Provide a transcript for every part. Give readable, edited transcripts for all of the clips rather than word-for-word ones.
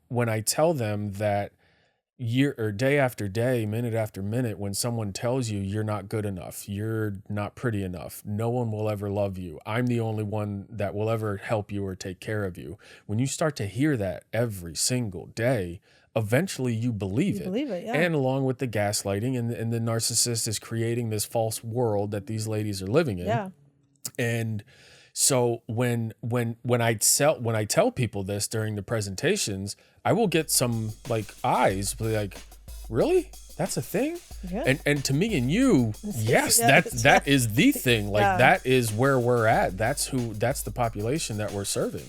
when I tell them that year or day after day, minute after minute, when someone tells you you're not good enough, you're not pretty enough, no one will ever love you, I'm the only one that will ever help you or take care of you. When you start to hear that every single day, eventually you believe it. Yeah. And along with the gaslighting and the narcissist is creating this false world that these ladies are living in. Yeah. And so when I tell people this during the presentations, I will get some like eyes like, really? That's a thing? Yeah. And to me and you, yes, that is the thing. Like that is where we're at. That's the population that we're serving.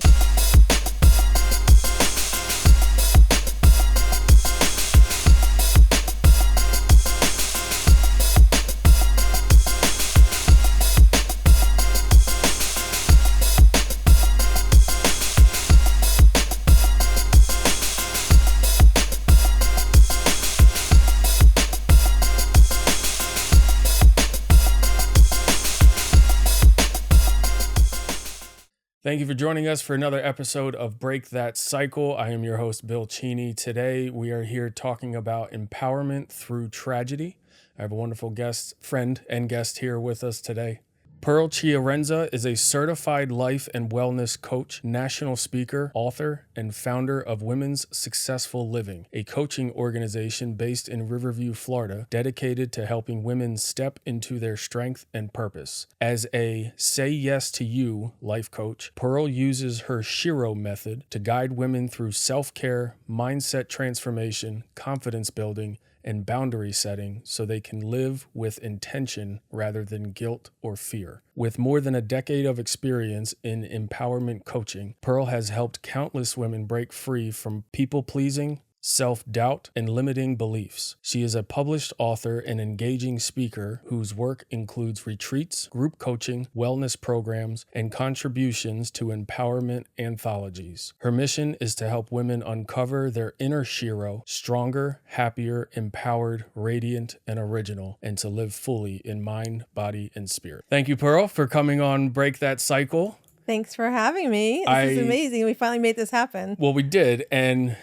Thank you for joining us for another episode of Break That Cycle. I am your host, Bill Cheney. Today, we are here talking about empowerment through tragedy. I have a wonderful friend and guest here with us today. Pearl Chiarenza is a certified life and wellness coach, national speaker, author, and founder of Women's Successful Living, a coaching organization based in Riverview, Florida, dedicated to helping women step into their strength and purpose. As a Say Yes to You life coach, Pearl uses her Shiro method to guide women through self-care, mindset transformation, confidence building, and boundary setting so they can live with intention rather than guilt or fear. With more than a decade of experience in empowerment coaching, Pearl has helped countless women break free from people-pleasing, self-doubt, and limiting beliefs. She is a published author and engaging speaker whose work includes retreats, group coaching, wellness programs, and contributions to empowerment anthologies. Her mission is to help women uncover their inner Shiro, stronger, happier, empowered, radiant, and original, and to live fully in mind, body, and spirit. Thank you, Pearl, for coming on Break That Cycle. Thanks for having me. This is amazing. We finally made this happen. Well, we did, and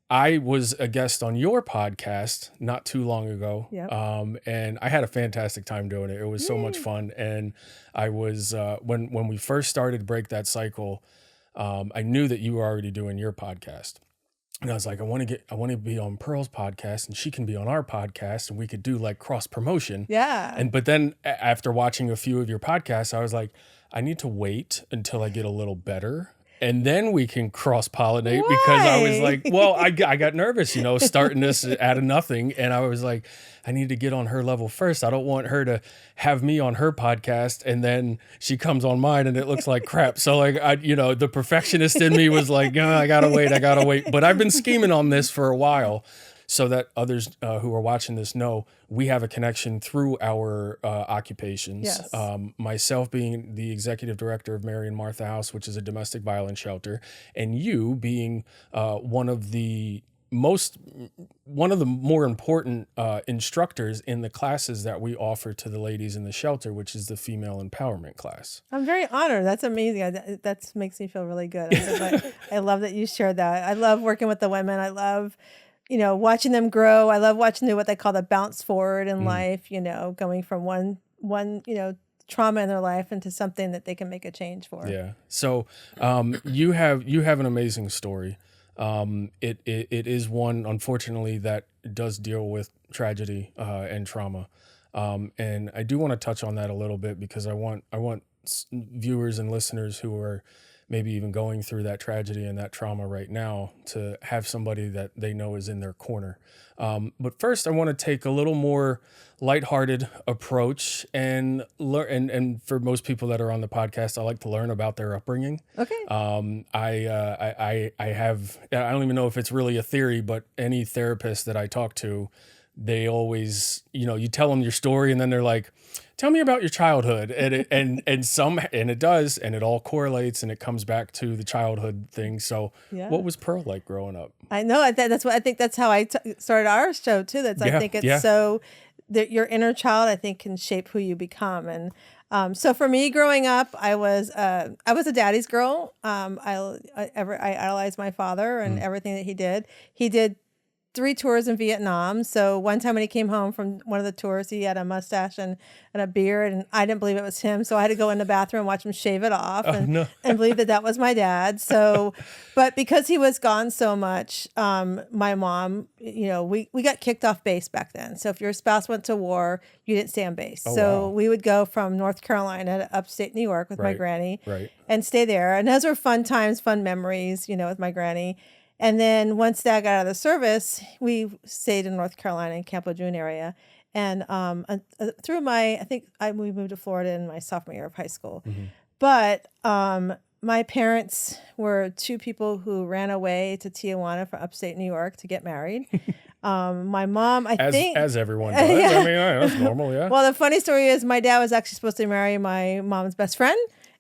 I was a guest on your podcast not too long ago, and I had a fantastic time doing it. It was so much fun, and I was when we first started Break That Cycle, I knew that you were already doing your podcast, and I was like, I want to be on Pearl's podcast, and she can be on our podcast, and we could do like cross promotion. Yeah. But then after watching a few of your podcasts, I was like, I need to wait until I get a little better. And then we can cross-pollinate. Why? Because I was like, well, I got nervous, starting this out of nothing. And I was like, I need to get on her level first. I don't want her to have me on her podcast and then she comes on mine and it looks like crap. So like, the perfectionist in me was like, no, I gotta wait. But I've been scheming on this for a while so that others who are watching this know we have a connection through our occupations. Yes. Myself being the executive director of Mary and Martha House, which is a domestic violence shelter, and you being one of the more important instructors in the classes that we offer to the ladies in the shelter, which is the female empowerment class. I'm very honored. That's amazing. That makes me feel really good. I love that you shared that. I love working with the women. I love watching them grow. I love watching what they call the bounce forward in life, going from one trauma in their life into something that they can make a change for. Yeah. So you have an amazing story. It is one, unfortunately, that does deal with tragedy and trauma. And I do want to touch on that a little bit because I want viewers and listeners who are maybe even going through that tragedy and that trauma right now to have somebody that they know is in their corner. But first, I want to take a little more lighthearted approach and learn. And for most people that are on the podcast, I like to learn about their upbringing. Okay. I don't even know if it's really a theory, but any therapist that I talk to, they always, you tell them your story and then they're like, tell me about your childhood. And it does, and it all correlates and it comes back to the childhood thing. So What was Pearl like growing up? I know that's how I started our show too. I think it's so that your inner child, I think, can shape who you become. And So for me growing up, I was a daddy's girl. I idolized my father and everything that he did. He did 3 tours in Vietnam. So one time when he came home from one of the tours, he had a mustache and a beard, and I didn't believe it was him. So I had to go in the bathroom and watch him shave it off and believe that was my dad. So, but because he was gone so much, my mom, we got kicked off base back then. So if your spouse went to war, you didn't stay on base. So we would go from North Carolina to upstate New York with my granny and stay there. And those were fun times, fun memories, with my granny. And then once Dad got out of the service, we stayed in North Carolina in Camp Lejeune area. And through we moved to Florida in my sophomore year of high school. But my parents were 2 people who ran away to Tijuana from upstate New York to get married. My mom, as everyone does. Yeah. I mean, that's normal, yeah. Well, the funny story is my dad was actually supposed to marry my mom's best friend.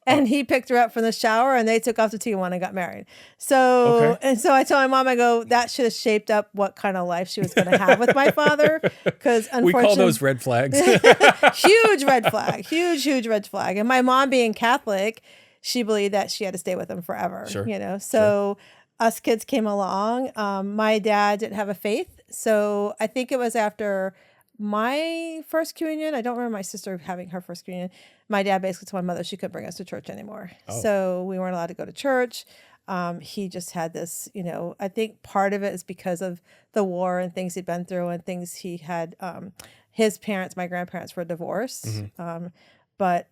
And he picked her up from the shower, and they took off to Tijuana and got married. So, and so I tell my mom, I go, that should have shaped up what kind of life she was going to have with my father. Because unfortunately, we call those red flags. Huge red flag, huge red flag. And my mom being Catholic, she believed that she had to stay with him forever. Sure. So us kids came along. My dad didn't have a faith, so I think it was after my first communion. I don't remember my sister having her first communion. My dad basically told my mother she couldn't bring us to church anymore. So we weren't allowed to go to church. He just had this, I think part of it is because of the war and things he'd been through and things he had. His parents, my grandparents, were divorced. But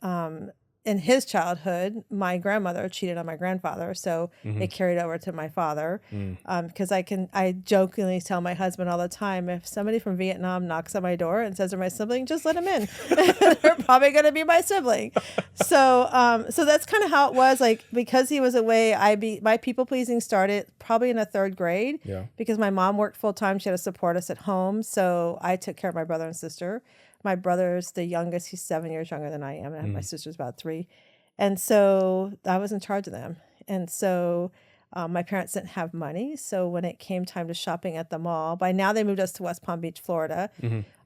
in his childhood, my grandmother cheated on my grandfather, so it carried over to my father. Because I jokingly tell my husband all the time, if somebody from Vietnam knocks on my door and says they're my sibling, just let them in. They're probably going to be my sibling. So that's kind of how it was. Like, because he was away, my people pleasing started probably in the 3rd grade. Yeah. Because my mom worked full time, she had to support us at home, so I took care of my brother and sister. My brother's the youngest. He's 7 years younger than I am. And my sister's about 3. And so I was in charge of them. And so my parents didn't have money. So when it came time to shopping at the mall, by now they moved us to West Palm Beach, Florida.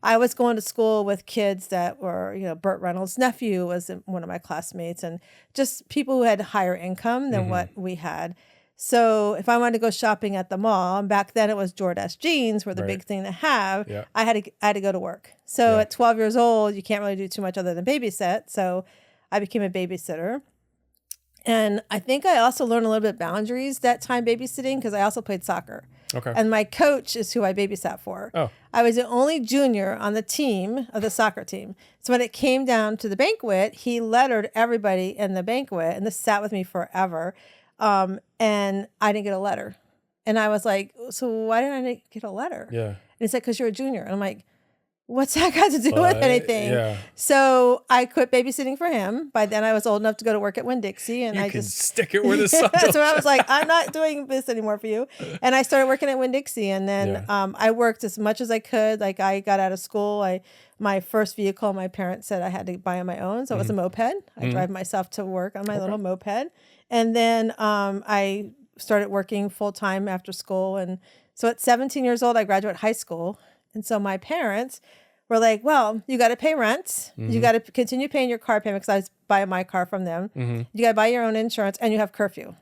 I was going to school with kids that were, Burt Reynolds' nephew was one of my classmates, and just people who had higher income than what we had. So if I wanted to go shopping at the mall, and back then it was Jordache jeans were the big thing to have, I had to go to work. So at 12 years old, you can't really do too much other than babysit. So I became a babysitter. And I think I also learned a little bit of boundaries that time babysitting, because I also played soccer. Okay. And my coach is who I babysat for. Oh. I was the only junior on the team of the soccer team. So when it came down to the banquet, he lettered everybody in the banquet, and this sat with me forever. And I didn't get a letter. And I was like, so why didn't I get a letter? Yeah. And he said, because you're a junior. And I'm like, what's that got to do with anything? Yeah. So I quit babysitting for him. By then I was old enough to go to work at Winn-Dixie. And I just stick it where the sun don't so I was like, I'm not doing this anymore for you. And I started working at Winn-Dixie. And then I worked as much as I could. Like, I got out of school. My first vehicle, my parents said I had to buy on my own. So it was a moped. I drive myself to work on my little moped. And then I started working full time after school. And so at 17 years old, I graduated high school. And so my parents were like, well, you got to pay rent. You got to continue paying your car payment, because I was buying my car from them. You got to buy your own insurance, and you have curfew.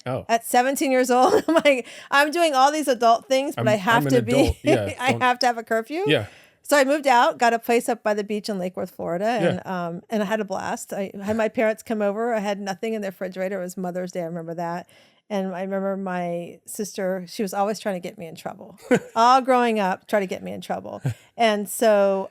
Oh. At 17 years old, I'm like, I'm doing all these adult things, but I have to be, I have to have a curfew. Yeah. So I moved out, got a place up by the beach in Lake Worth, Florida, and I had a blast. I had my parents come over. I had nothing in the refrigerator. It was Mother's Day. I remember that. And I remember my sister, she was always trying to get me in trouble. All growing up, try to get me in trouble. And so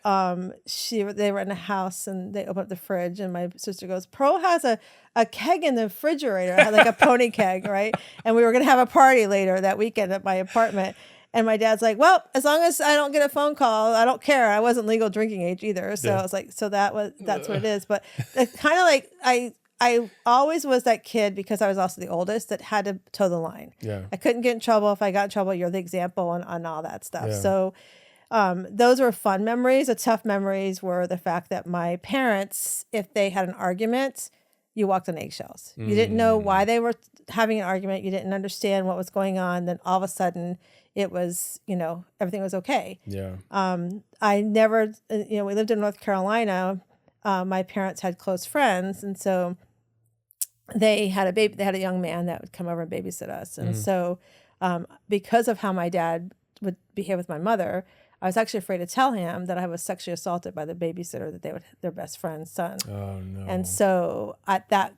they were in a house, and they opened up the fridge, and my sister goes, Pearl has a keg in the refrigerator. I had like a pony keg, right? And we were going to have a party later that weekend at my apartment. And my dad's like, well, as long as I don't get a phone call, I don't care. I wasn't legal drinking age either. So I was like, that's what it is. But it's kind of like, I always was that kid, because I was also the oldest, that had to toe the line. Yeah. I couldn't get in trouble. If I got in trouble, you're the example on all that stuff. Yeah. So those were fun memories. The tough memories were the fact that my parents, if they had an argument, you walked on eggshells. You didn't know why they were having an argument. You didn't understand what was going on. Then all of a sudden it was, everything was okay. Yeah. I never, we lived in North Carolina. my parents had close friends, and so they had a baby. They had a young man that would come over and babysit us, and so because of how my dad would behave with my mother, I was actually afraid to tell him that I was sexually assaulted by the babysitter that their best friend's son. Oh no. And so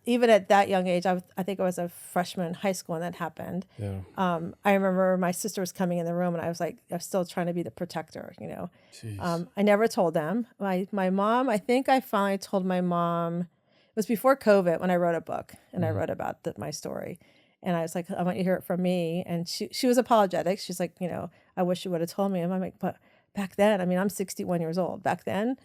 even at that young age, I think I was a freshman in high school when that happened. Yeah. I remember my sister was coming in the room and I was still trying to be the protector, Jeez. I never told them. My mom, I think I finally told my mom, it was before COVID when I wrote a book and I wrote about my story. And I was like, I want you to hear it from me. And she was apologetic. She's like, I wish you would have told me. And I'm like, but back then, I mean, I'm 61 years old. Back then,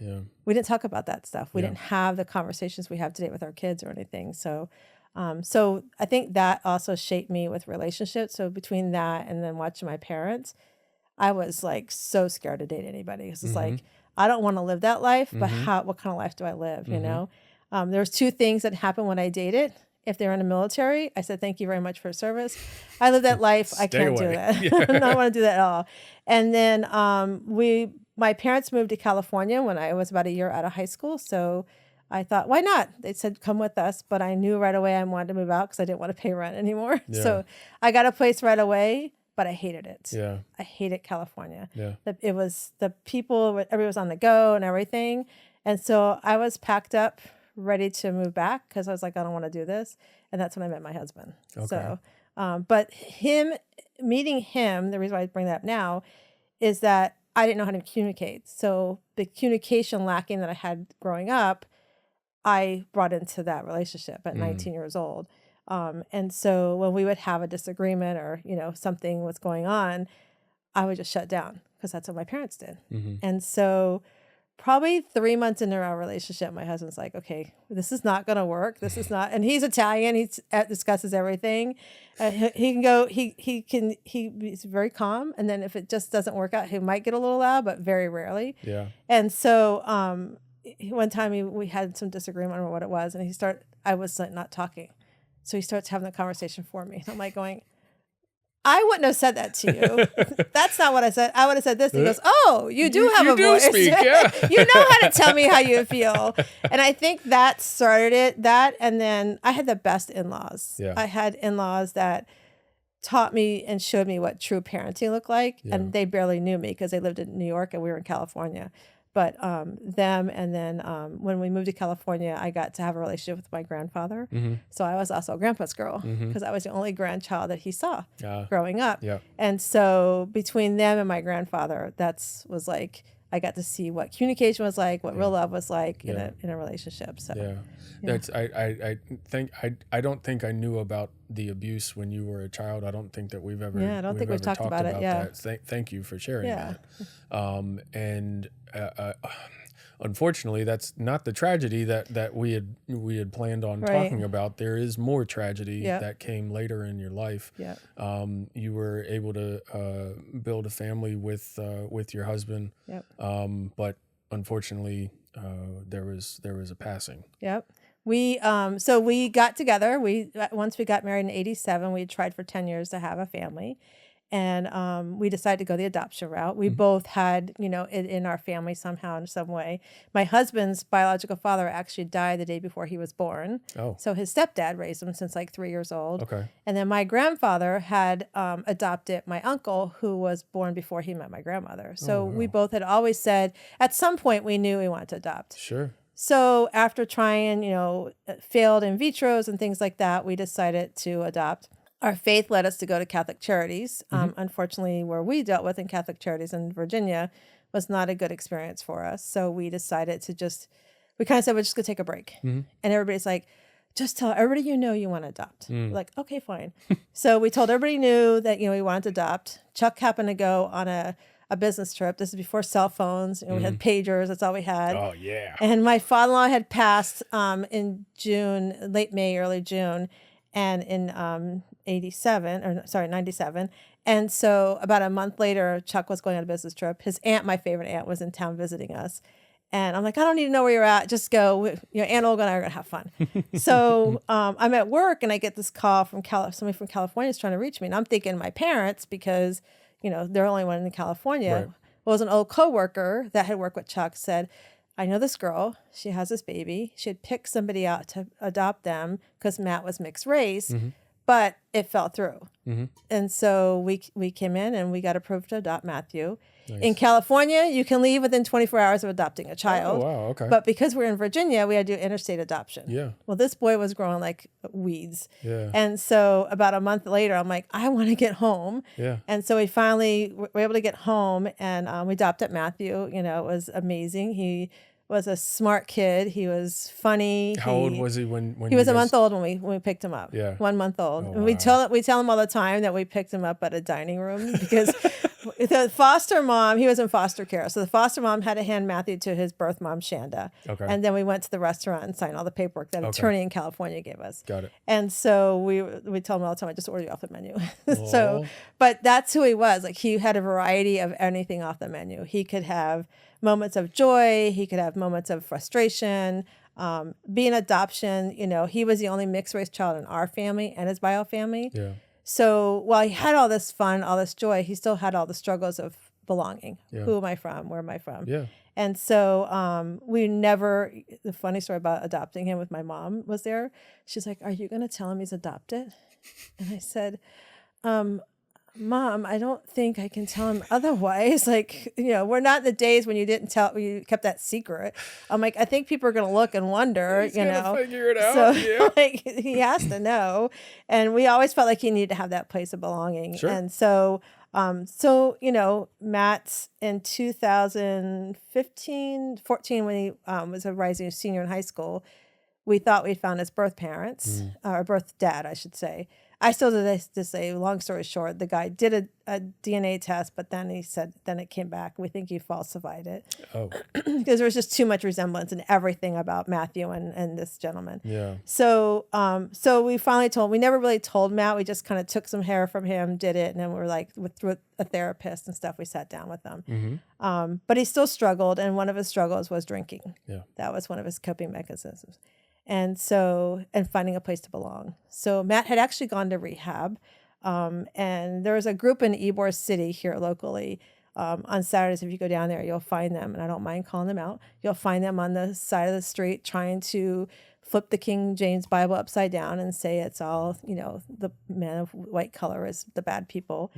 we didn't talk about that stuff. We didn't have the conversations we have today with our kids or anything. So I think that also shaped me with relationships. So between that and then watching my parents, I was like so scared to date anybody. It's just like, I don't want to live that life, but what kind of life do I live? There's two things that happened when I dated. If they're in the military, I said, thank you very much for service. I live that life. I can't do that. I don't want to do that at all. And then my parents moved to California when I was about a year out of high school. So I thought, why not? They said, come with us. But I knew right away I wanted to move out because I didn't want to pay rent anymore. Yeah. So I got a place right away, but I hated it. Yeah. I hated California. Yeah. It was the people, everybody was on the go and everything. And so I was packed up, ready to move back because I was like, I don't want to do this. And that's when I met my husband. Okay. So, but meeting him, the reason why I bring that up now is that I didn't know how to communicate. So the communication lacking that I had growing up, I brought into that relationship at 19 years old. And so when we would have a disagreement or, something was going on, I would just shut down because that's what my parents did. And so probably 3 months into our relationship, my husband's like, okay, this is not going to work. This is not, and he's Italian. He discusses everything. He's very calm. And then if it just doesn't work out, he might get a little loud, but very rarely. Yeah. And so, one time we had some disagreement on what it was and I was like not talking. So he starts having the conversation for me. I'm like going, I wouldn't have said that to you. That's not what I said. I would have said this. He goes, oh, you do have a voice. Speak, yeah. You know how to tell me how you feel. And I think that started it, and then I had the best in-laws. Yeah. I had in-laws that taught me and showed me what true parenting looked like. Yeah. And they barely knew me because they lived in New York and we were in California. But them, and then when we moved to California, I got to have a relationship with my grandfather. So I was also a grandpa's girl because I was the only grandchild that he saw growing up. Yeah. And so between them and my grandfather, was like, I got to see what communication was like, what real love was like in a relationship. So that's I don't think I knew about the abuse when you were a child. I don't think that we've ever I don't think we've talked about it. Yeah. Thank you for sharing that. And unfortunately, that's not the tragedy that we had planned on talking about. There is more tragedy that came later in your life. Yeah. You were able to build a family with your husband. Yep. But unfortunately, there was a passing. Yep. We got together. Once we got married in 1987, we had tried for 10 years to have a family. And we decided to go the adoption route. We both had, it in our family somehow in some way. My husband's biological father actually died the day before he was born. Oh. So his stepdad raised him since like 3 years old. Okay. And then my grandfather had adopted my uncle who was born before he met my grandmother. So we both had always said at some point we knew we wanted to adopt. Sure. So after trying, failed in vitros and things like that, we decided to adopt. Our faith led us to go to Catholic Charities. Unfortunately, where we dealt with in Catholic Charities in Virginia was not a good experience for us. So we decided we kind of said, we're just going to take a break. And everybody's like, just tell everybody you want to adopt. We're like, okay, fine. So we told everybody knew that, we wanted to adopt. Chuck happened to go on a business trip. This is before cell phones. We had pagers. That's all we had. Oh, yeah. And my father-in-law had passed in June, late May, early June. And in 97. And so about a month later, Chuck was going on a business trip. His aunt, my favorite aunt, was in town visiting us. And I'm like, I don't need to know where you're at. Just go. Aunt Olga and I are going to have fun. So I'm at work and I get this call from somebody from California is trying to reach me. And I'm thinking my parents because, they're the only one in California. Right. Well, it was an old coworker that had worked with Chuck said, I know this girl. She has this baby. She had picked somebody out to adopt them because Matt was mixed race, but it fell through. And so we came in and we got approved to adopt Matthew. Nice. In California, you can leave within 24 hours of adopting a child. Oh, wow. Okay. But because we're in Virginia, we had to do interstate adoption. Yeah. Well, this boy was growing like weeds. Yeah. And so about a month later, I'm like, I want to get home. Yeah. And so we finally were able to get home, and we adopted Matthew. You know, it was amazing. He was a smart kid. He was funny. How old was he when he was a month old when we picked him up? Yeah. 1 month old. Oh, And wow. we tell him all the time that we picked him up at a dining room because the foster mom, he was in foster care. So the foster mom had to hand Matthew to his birth mom, Shanda. Okay. And then we went to the restaurant and signed all the paperwork that attorney in California gave us. Got it. And so we tell him all the time, I just order you off the menu. Aw. So, but that's who he was. Like, he had a variety of anything off the menu. He could have moments of joy. He could have moments of frustration. Being adoption, you know, he was the only mixed race child in our family and his bio family. Yeah. So while he had all this fun, all this joy, he still had all the struggles of belonging. Yeah. Who am I from? Where am I from? Yeah. And so we never, the funny story about adopting him with my mom was there. She's like, are you going to tell him he's adopted? And I said, Mom, I don't think I can tell him otherwise. Like, you know, we're not in the days when you you kept that secret. I'm like, I think people are going to look and wonder, He's you gonna know. figure it out. So Yeah. like, he has to know. And we always felt like he needed to have that place of belonging. Sure. And so, you know, Matt in 2015, 14, when he was a rising senior in high school, we thought we'd found his birth parents, or birth dad, I should say. I still do this to say, long story short, the guy did a DNA test, but then he said, then it came back. We think he falsified it Oh. because there was just too much resemblance in everything about Matthew and this gentleman. Yeah. So, so we finally we never really told Matt. We just kind of took some hair from him, did it. And then we were like, with a therapist and stuff, we sat down with them. But he still struggled. And one of his struggles was drinking. Yeah. That was one of his coping mechanisms. And so, and finding a place to belong. So Matt had actually gone to rehab. And there was a group in Ybor City here locally. On Saturdays, if you go down there, you'll find them. And I don't mind calling them out. You'll find them on the side of the street trying to flip the King James Bible upside down and say it's all, you know, the man of white color is the bad people.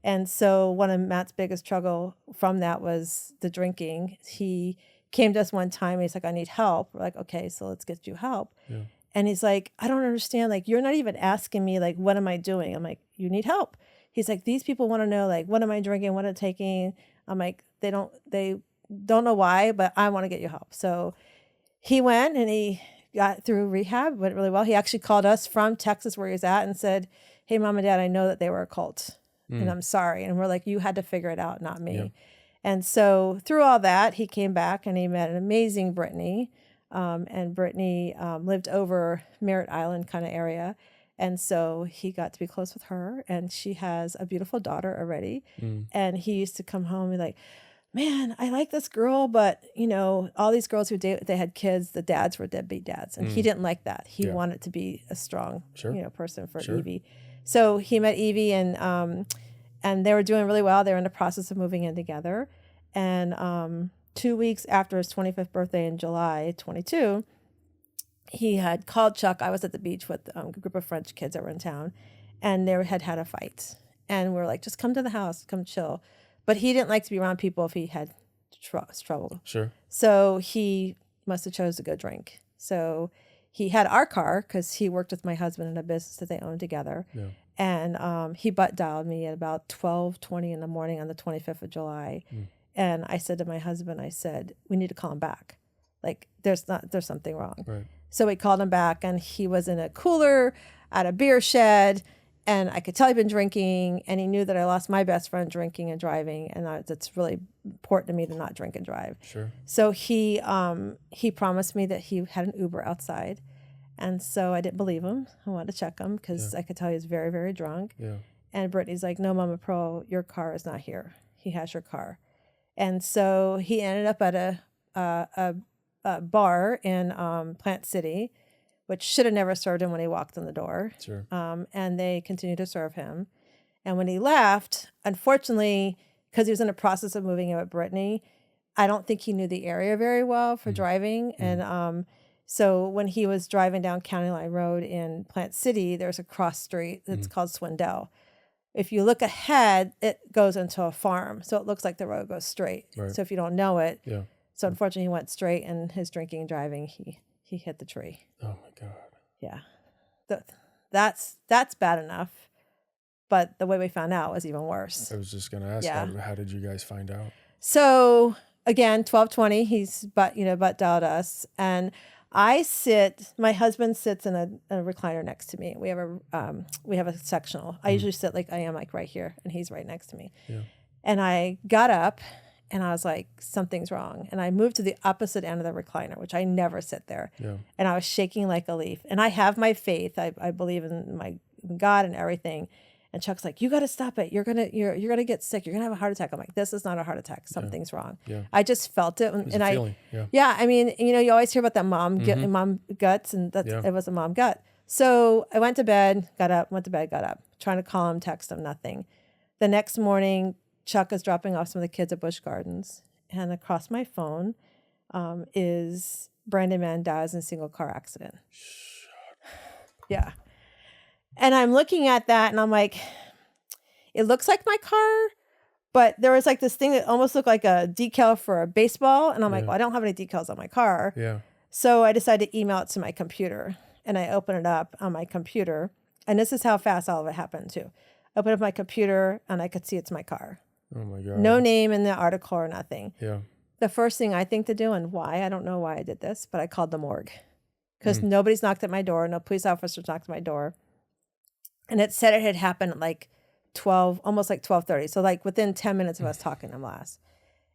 And so one of Matt's biggest struggle from that was the drinking. He came to us one time and he's like, I need help. We're like, okay, so let's get you help. Yeah. And he's like, I don't understand. Like, you're not even asking me, like, what am I doing? I'm like, you need help. He's like, these people want to know, like, what am I drinking? What am I taking? I'm like, they don't know why, but I want to get you help. So he went and he got through rehab, went really well. He actually called us from Texas where he's at and said, hey, Mom and Dad, I know that they were a cult and I'm sorry. And we're like, you had to figure it out, not me. Yeah. And so through all that, he came back and he met an amazing Brittany. And Brittany lived over Merritt Island kind of area. And so he got to be close with her. And she has a beautiful daughter already. And he used to come home and be like, man, I like this girl. But, you know, all these girls who they had kids, the dads were deadbeat dads. And he didn't like that. He wanted to be a strong, you know, person for Evie. So he met Evie and they were doing really well. They were in the process of moving in together. And 2 weeks after his 25th birthday in July 22, he had called Chuck. I was at the beach with a group of French kids that were in town, and they had a fight. And we were like, just come to the house, come chill. But he didn't like to be around people if he had trouble. Sure. So he must have chose to go drink. So he had our car because he worked with my husband in a business that they owned together. Yeah. And he butt dialed me at about 12:20 in the morning on the 25th of July. And I said to my husband, I said, we need to call him back. Like, there's something wrong. Right. So we called him back, and he was in a cooler at a beer shed, and I could tell he'd been drinking, and he knew that I lost my best friend drinking and driving, and it's really important to me to not drink and drive. Sure. So he promised me that he had an Uber outside, and so I didn't believe him. I wanted to check him because I could tell he was very, very drunk. Yeah. And Brittany's like, no, Mama Pearl, your car is not here. He has your car. And so he ended up at a bar in Plant City, which should have never served him when he walked in the door. Sure. And they continued to serve him. And when he left, unfortunately, because he was in the process of moving in with Brittany, I don't think he knew the area very well for driving. And so when he was driving down County Line Road in Plant City, there's a cross street that's called Swindell. If you look ahead, it goes into a farm. So it looks like the road goes straight. Right. So if you don't know it. Yeah. So unfortunately, he went straight, and his drinking and driving, he hit the tree. Oh my God. Yeah. That's bad enough. But the way we found out was even worse. I was just going to ask, how did you guys find out? So again, 12:20, he's butt dialed us. And my husband sits in a recliner next to me. We have a sectional. I usually sit like I am, like right here, and he's right next to me. Yeah. And I got up and I was like, something's wrong. And I moved to the opposite end of the recliner, which I never sit there. Yeah. And I was shaking like a leaf. And I have my faith. I believe in God and everything. And Chuck's like, you got to stop it. You're gonna get sick. You're gonna have a heart attack. I'm like, this is not a heart attack. Something's wrong. Yeah. I just felt it, It was a feeling. yeah. I mean, you always hear about that mom guts, and it was a mom gut. So I went to bed, got up, trying to call him, text him, nothing. The next morning, Chuck is dropping off some of the kids at Busch Gardens, and across my phone is Brandon Mann dies in a single car accident. Yeah. And I'm looking at that and I'm like, it looks like my car, but there was like this thing that almost looked like a decal for a baseball. And I'm like, well, I don't have any decals on my car. Yeah. So I decided to email it to my computer, and I open it up on my computer. And this is how fast all of it happened too. Open up my computer and I could see it's my car. Oh my God. No name in the article or nothing. Yeah. The first thing I think to do, and why, I don't know why I did this, but I called the morgue because nobody's knocked at my door. No police officers knocked at my door. And it said it had happened at like 12, almost like 12:30. So like within 10 minutes of us talking to last.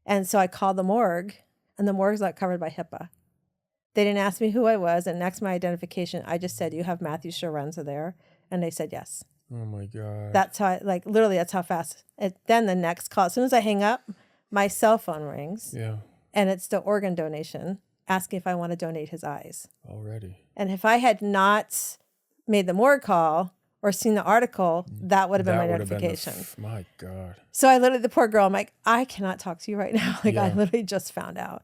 And so I called the morgue, and the morgue's not covered by HIPAA. They didn't ask me who I was. And next to my identification, I just said, you have Matthew Chiarenza there? And they said, yes. Oh my God. That's how, literally that's how fast. Then the next call, as soon as I hang up, my cell phone rings. Yeah. And it's the organ donation, asking if I want to donate his eyes. Already. And if I had not made the morgue call or seen the article, that would have been my notification. My God. So I literally, the poor girl, I'm like, I cannot talk to you right now. I literally just found out.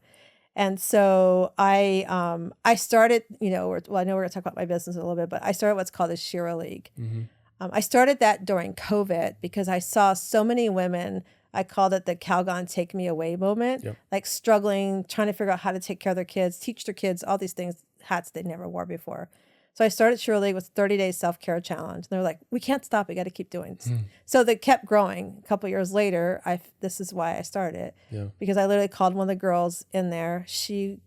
And so I started, I know we're going to talk about my business a little bit, but I started what's called the Shira League. Mm-hmm. I started that during COVID because I saw so many women. I called it the Calgon take me away moment, like struggling, trying to figure out how to take care of their kids, teach their kids, all these things, hats they never wore before. So I started Shira League with 30-day self-care challenge. And they were like, we can't stop. We got to keep doing this. So they kept growing. A couple of years later, this is why I started it. Because I literally called one of the girls in there. She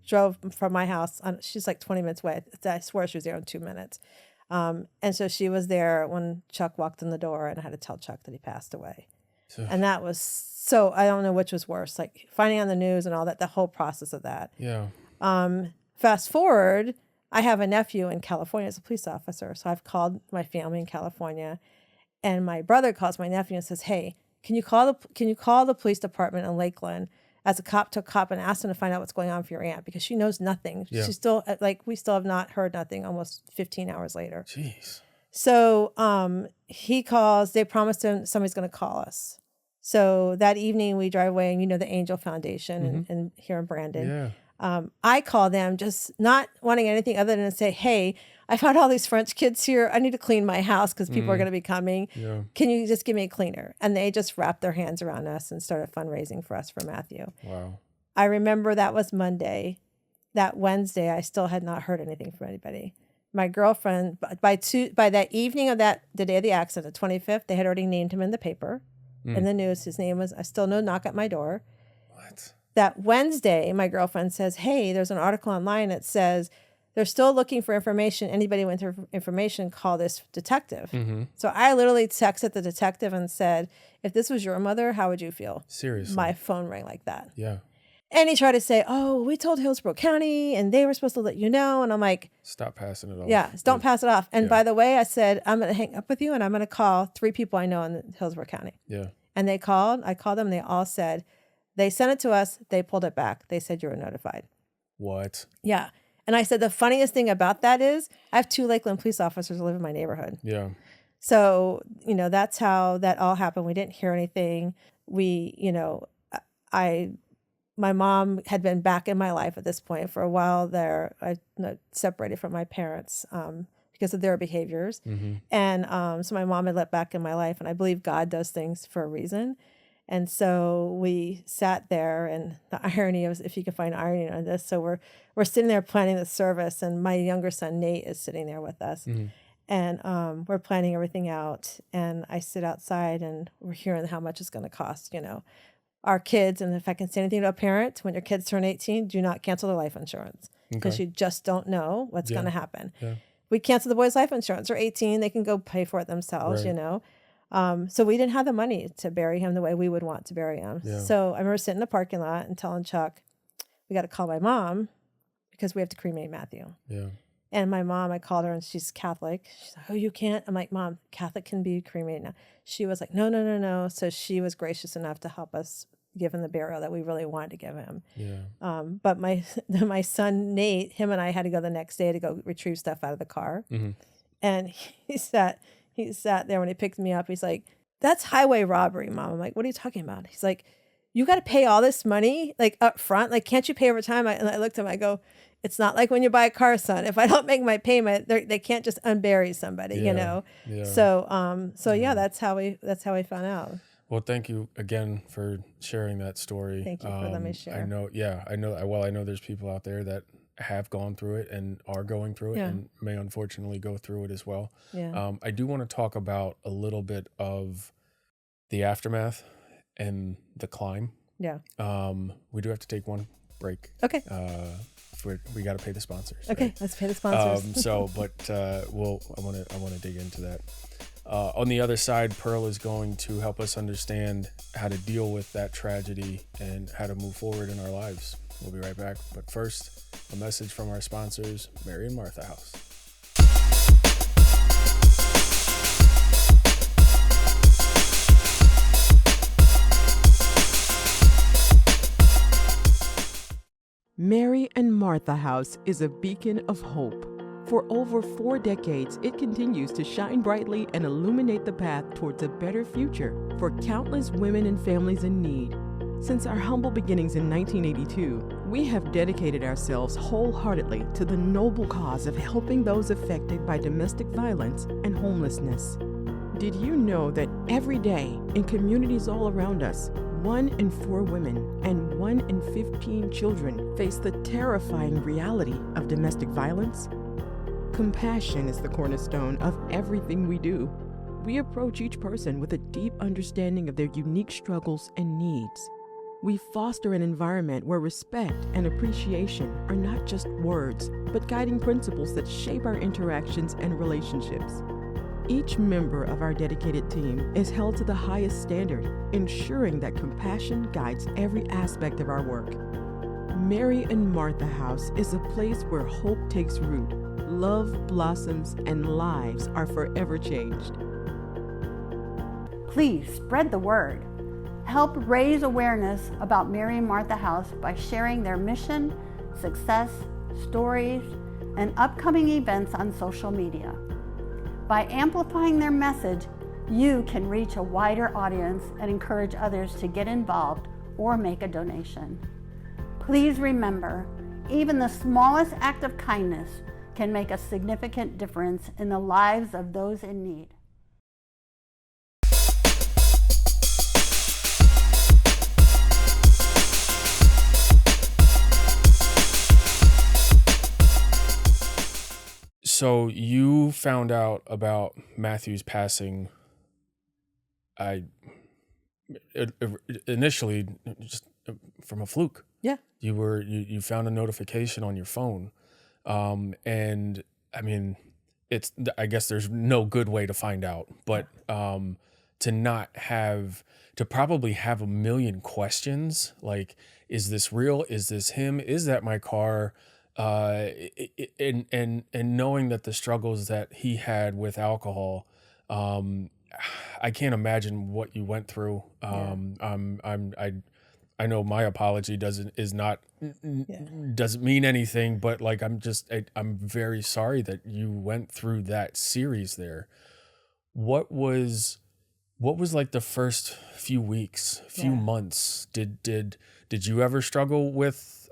drove from my house. She's like 20 minutes away. I swear she was there in 2 minutes. And so she was there when Chuck walked in the door, and I had to tell Chuck that he passed away. And that was so, I don't know which was worse, like finding on the news and all that, the whole process of that. Yeah. Fast forward, I have a nephew in California as a police officer. So I've called my family in California, and my brother calls my nephew and says, hey, can you call the police department in Lakeland as a cop to a cop and ask them to find out what's going on for your aunt, because she knows nothing. Yeah. She's still we still have not heard nothing almost 15 hours later. Jeez. So he calls, they promised him somebody's going to call us. So that evening we drive away, and the Angel Foundation and here in Brandon. Yeah. I call them just not wanting anything other than to say, hey, I found all these French kids here. I need to clean my house because people are going to be coming. Yeah. Can you just give me a cleaner? And they just wrapped their hands around us and started fundraising for us for Matthew. Wow. I remember that was Monday. That Wednesday, I still had not heard anything from anybody. My girlfriend, by that evening of the day of the accident, the 25th, they had already named him in the paper, in the news. His name was, I still no knock at my door. What? That Wednesday, my girlfriend says, hey, there's an article online that says they're still looking for information. Anybody with information, call this detective. Mm-hmm. So I literally texted the detective and said, if this was your mother, how would you feel? Seriously. My phone rang like that. Yeah. And he tried to say, oh, we told Hillsborough County and they were supposed to let you know. And I'm like, stop passing it off. Yeah, don't pass it off. And by the way, I said, I'm going to hang up with you and I'm going to call 3 people I know in Hillsborough County. Yeah. And they called. I called them. They all said, they sent it to us. They pulled it back. They said you were notified. What? Yeah. And I said, the funniest thing about that is I have 2 Lakeland police officers who live in my neighborhood. Yeah. So, that's how that all happened. We didn't hear anything. I my mom had been back in my life at this point for a while there. I separated from my parents because of their behaviors. And so my mom had let back in my life, and I believe God does things for a reason. And so we sat there, and the irony is, if you can find irony on this, so we're sitting there planning the service, and my younger son Nate is sitting there with us, and we're planning everything out. And I sit outside, and we're hearing how much it's going to cost. Our kids, and if I can say anything to a parent, when your kids turn 18, do not cancel their life insurance because you just don't know what's going to happen. Yeah. We canceled the boys' life insurance. They're 18; they can go pay for it themselves. Right. So we didn't have the money to bury him the way we would want to bury him. Yeah. So I remember sitting in the parking lot and telling Chuck, we got to call my mom because we have to cremate Matthew. Yeah. And my mom, I called her, and she's Catholic. She's like, oh, you can't? I'm like, Mom, Catholic can be cremated now. She was like, no. So she was gracious enough to help us give him the burial that we really wanted to give him. Yeah. But my son, Nate, him and I had to go the next day to go retrieve stuff out of the car. And he sat there when he picked me up. He's like, that's highway robbery, Mom. I'm like, what are you talking about? He's like, you got to pay all this money like up front. Like, can't you pay over time? And I looked at him, I go, it's not like when you buy a car, son. If I don't make my payment, they can't just unbury somebody, Yeah. So yeah, that's how we found out. Well, thank you again for sharing that story. Thank you for letting me share. I know there's people out there that have gone through it and are going through it and may unfortunately go through it as well. Yeah. I do want to talk about a little bit of the aftermath and the climb. Yeah. We do have to take one break. Okay. We got to pay the sponsors. Okay, right? let's pay the sponsors. I want to dig into that. On the other side, Pearl is going to help us understand how to deal with that tragedy and how to move forward in our lives. We'll be right back. But first, a message from our sponsors, Mary and Martha House. Mary and Martha House is a beacon of hope. For over 4 decades, it continues to shine brightly and illuminate the path towards a better future for countless women and families in need. Since our humble beginnings in 1982, we have dedicated ourselves wholeheartedly to the noble cause of helping those affected by domestic violence and homelessness. Did you know that every day in communities all around us, 1 in 4 women and 1 in 15 children face the terrifying reality of domestic violence? Compassion is the cornerstone of everything we do. We approach each person with a deep understanding of their unique struggles and needs. We foster an environment where respect and appreciation are not just words, but guiding principles that shape our interactions and relationships. Each member of our dedicated team is held to the highest standard, ensuring that compassion guides every aspect of our work. Mary and Martha House is a place where hope takes root, love blossoms, and lives are forever changed. Please spread the word. Help raise awareness about Mary and Martha House by sharing their mission, success, stories, and upcoming events on social media. By amplifying their message, you can reach a wider audience and encourage others to get involved or make a donation. Please remember, even the smallest act of kindness can make a significant difference in the lives of those in need. So you found out about Matthew's passing. Initially just from a fluke. Yeah. You found a notification on your phone, and I mean, I guess there's no good way to find out, but to probably have a million questions like, is this real? Is this him? Is that my car? And knowing that the struggles that he had with alcohol, I can't imagine what you went through. I know my apology doesn't mean anything, but like, I'm very sorry that you went through that series there. What was like the first few weeks, months? Did Did you ever struggle with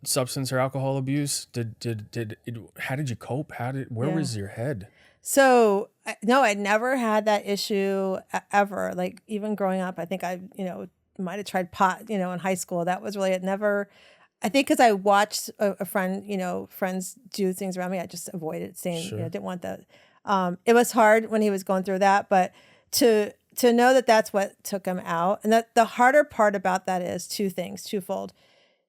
substance or alcohol abuse? How did you cope? Where Yeah. was your head? So no, I never had that issue ever. Like even growing up, I think I, might have tried pot, in high school. That was really it. Never. I think because I watched a friend, friends do things around me, I just avoided saying, Sure. didn't want that. It was hard when he was going through that, but to know that that's what took him out, and that the harder part about that is twofold.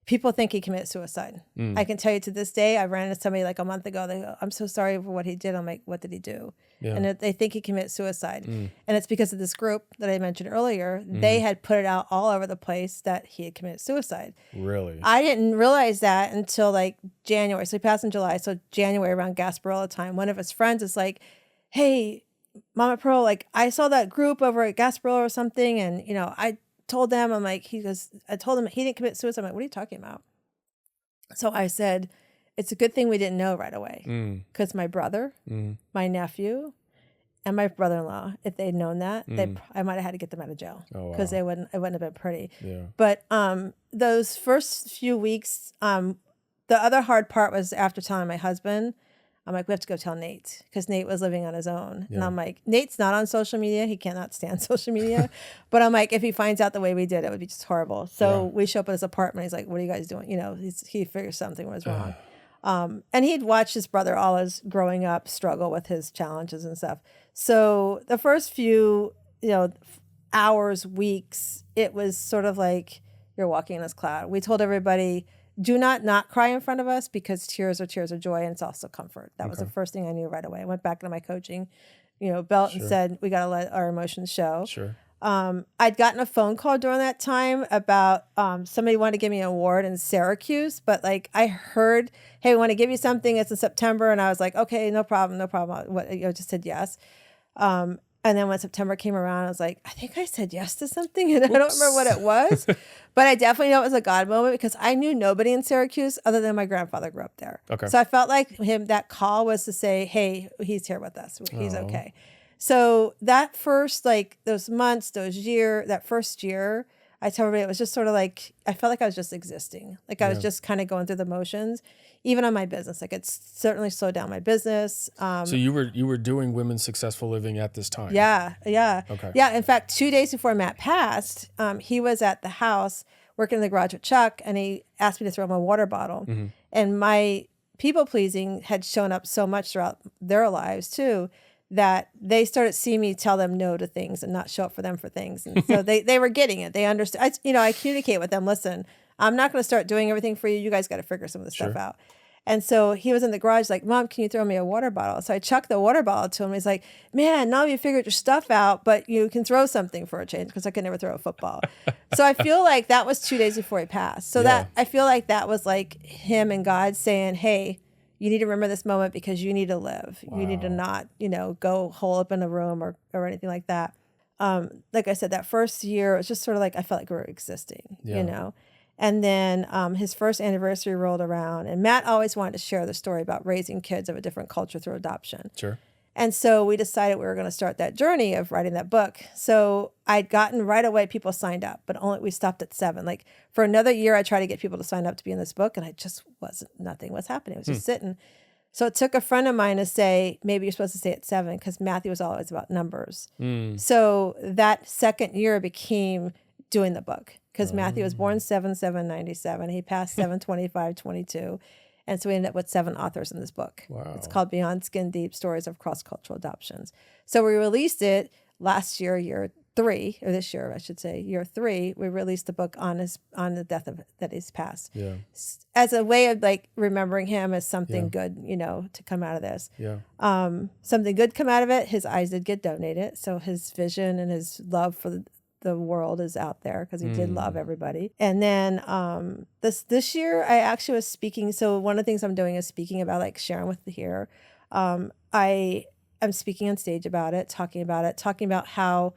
People think he committed suicide. I can tell you to this day, I ran into somebody like a month ago. They go, I'm so sorry for what he did. I'm like, what did he do? Yeah. And they think he committed suicide. And it's because of this group that I mentioned earlier. They had put it out all over the place that he had committed suicide. Really? I didn't realize that until like January. So he passed in July. So January around Gasparilla time, one of his friends is like, hey, Mama Pearl, like I saw that group over at Gasparilla or something. And, I told them, I'm like, I told him he didn't commit suicide. I'm like, what are you talking about? So I said, it's a good thing we didn't know right away. Because my brother, my nephew, and my brother-in-law, if they'd known that, I might have had to get them out of jail. Because it wouldn't have been pretty. Yeah. But those first few weeks, the other hard part was after telling my husband, I'm like, we have to go tell Nate, because Nate was living on his own. Yeah. And I'm like, Nate's not on social media. He cannot stand social media. But I'm like, if he finds out the way we did, it would be just horrible. So we show up at his apartment. He's like, what are you guys doing? He figures something was wrong. And he'd watched his brother all his growing up struggle with his challenges and stuff. So the first few, hours, weeks, it was sort of like you're walking in this cloud. We told everybody, do not cry in front of us, because tears are tears of joy, and it's also comfort. That was the first thing I knew right away. I went back into my coaching, belt and said, we got to let our emotions show. Sure. I'd gotten a phone call during that time about somebody wanted to give me an award in Syracuse, but like I heard, hey, we want to give you something. It's in September, and I was like, okay, no problem. I just said yes. And then when September came around, I was like, I think I said yes to something, and I don't remember what it was, but I definitely know it was a God moment, because I knew nobody in Syracuse other than my grandfather grew up there. Okay. So I felt like that call was to say, hey, he's here with us. He's okay. So that first, those months, that first year, I tell everybody it was just sort of like, I felt like I was just existing. Like I was just kind of going through the motions, even on my business. Like it certainly slowed down my business. So you were doing Women's Successful Living at this time? Yeah. Okay. Yeah. In fact, 2 days before Matt passed, he was at the house working in the garage with Chuck, and he asked me to throw him a water bottle. And my people pleasing had shown up so much throughout their lives too, that they started seeing me tell them no to things and not show up for them for things. And so they were getting it. They understood. I communicate with them, listen, I'm not going to start doing everything for you. You guys got to figure some of the stuff out. And so he was in the garage like, Mom, can you throw me a water bottle? So I chucked the water bottle to him. He's like, man, now you figured your stuff out, but you can throw something for a change, because I could never throw a football. So I feel like that was 2 days before he passed. So that I feel like that was like him and God saying, hey, you need to remember this moment, because you need to live. Wow. You need to not, go hole up in a room or anything like that. Like I said, that first year, it was just sort of like, I felt like we were existing, And then his first anniversary rolled around, and Matt always wanted to share the story about raising kids of a different culture through adoption. Sure. And so we decided we were going to start that journey of writing that book. So I'd gotten right away, people signed up, but we stopped at 7. Like for another year, I tried to get people to sign up to be in this book, and nothing was happening. It was just sitting. So it took a friend of mine to say, maybe you're supposed to stay at 7, because Matthew was always about numbers. So that second year became doing the book, because Matthew was born 7/7/97. He passed 7/25/22. And so we ended up with 7 authors in this book. Wow. It's called Beyond Skin Deep, Stories of Cross-Cultural Adoptions. So we released it last year, year 3, or this year, I should say, year 3. We released the book on the death of that he's passed. Yeah. As a way of like remembering him as something good, to come out of this. Yeah. Something good come out of it. His eyes did get donated. So his vision and his love for the world is out there, because he did love everybody. And then this year I actually was speaking. So one of the things I'm doing is speaking about, like sharing with the here. I am speaking on stage about it, talking about how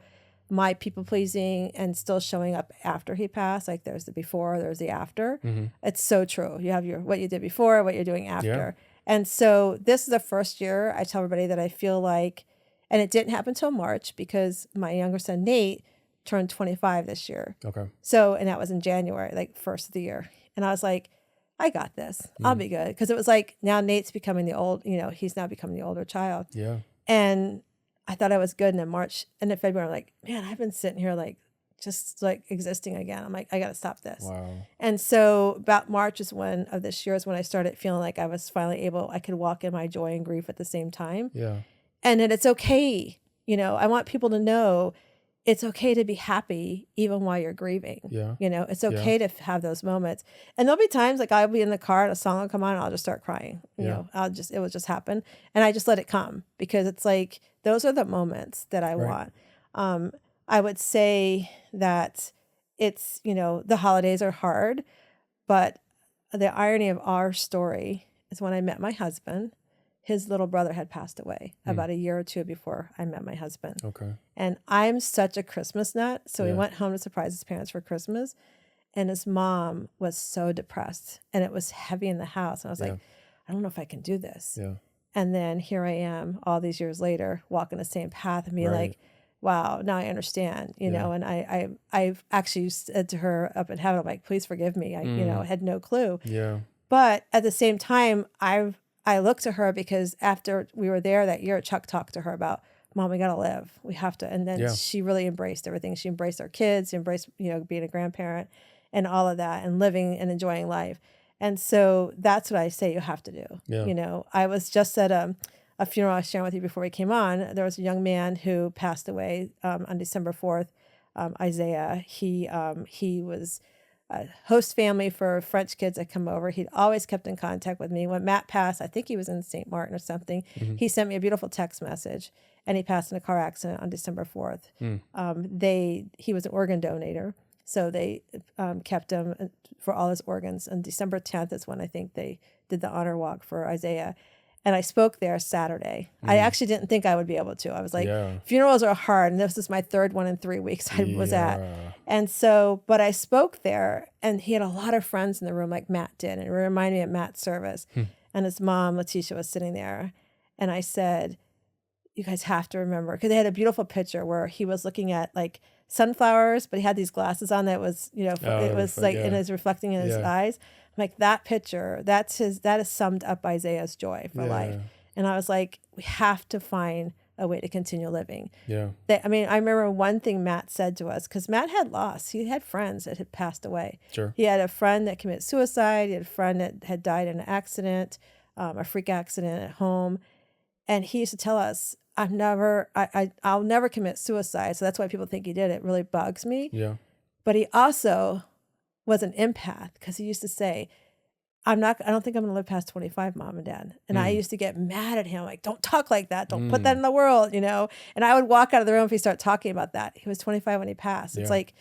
my people pleasing and still showing up after he passed. Like there's the before, there's the after. It's so true. You have what you did before, what you're doing after. And so this is the first year I tell everybody that I feel like, and it didn't happen till March, because my younger son, Nate, turned 25 this year. Okay. So, and that was in January, like first of the year. And I was like, I got this. I'll be good. Because it was like, now Nate's becoming he's now becoming the older child. Yeah. And I thought I was good. And in March and in February, I'm like, man, I've been sitting here like, just like existing again. I'm like, I got to stop this. Wow. And so about March of this year is when I started feeling like I was finally I could walk in my joy and grief at the same time. Yeah. And that it's okay. I want people to know it's okay to be happy even while you're grieving. Yeah. It's okay to have those moments. And there'll be times like I'll be in the car and a song will come on and I'll just start crying. It will just happen. And I just let it come because it's like, those are the moments that I want. I would say that it's, the holidays are hard, but the irony of our story is when I met my husband, his little brother had passed away about a year or two before I met my husband. Okay. And I'm such a Christmas nut. So we went home to surprise his parents for Christmas. And his mom was so depressed and it was heavy in the house. And I was like, I don't know if I can do this. Yeah. And then here I am all these years later, walking the same path and being like, wow, now I understand, know, and I've actually said to her up in heaven, I'm like, please forgive me. I had no clue. Yeah. But at the same time, I looked to her because after we were there that year, Chuck talked to her about, Mom, we got to live. We have to. And then she really embraced everything. She embraced our kids, embraced, being a grandparent and all of that and living and enjoying life. And so that's what I say you have to do. Yeah. I was just at a funeral I was sharing with you before we came on. There was a young man who passed away on December 4th, Isaiah. He was a host family for French kids that come over. He'd always kept in contact with me. When Matt passed, I think he was in St. Martin or something, he sent me a beautiful text message, and he passed in a car accident on December 4th. He was an organ donor, so they kept him for all his organs. And December 10th is when I think they did the honor walk for Isaiah. And I spoke there Saturday. I actually didn't think I would be able to. I was like, funerals are hard. And this is my third one in 3 weeks I was at. And so, but I spoke there and he had a lot of friends in the room like Matt did. And it reminded me of Matt's service. And his mom, Letitia, was sitting there. And I said, you guys have to remember, because they had a beautiful picture where he was looking at like sunflowers, but he had these glasses on that was, it was like, and it was reflecting in his eyes. Like that picture, that has summed up Isaiah's joy for life. And I was like, we have to find a way to continue living. Yeah. I remember one thing Matt said to us, because Matt had lost. He had friends that had passed away. Sure. He had a friend that committed suicide. He had a friend that had died in an accident, a freak accident at home. And he used to tell us, I'll never commit suicide. So that's why people think he did. It really bugs me. Yeah. But he also was an empath, because he used to say, I don't think I'm going to live past 25, Mom and Dad. And I used to get mad at him, like, don't talk like that. Don't put that in the world, And I would walk out of the room if he started talking about that. He was 25 when he passed. It's like,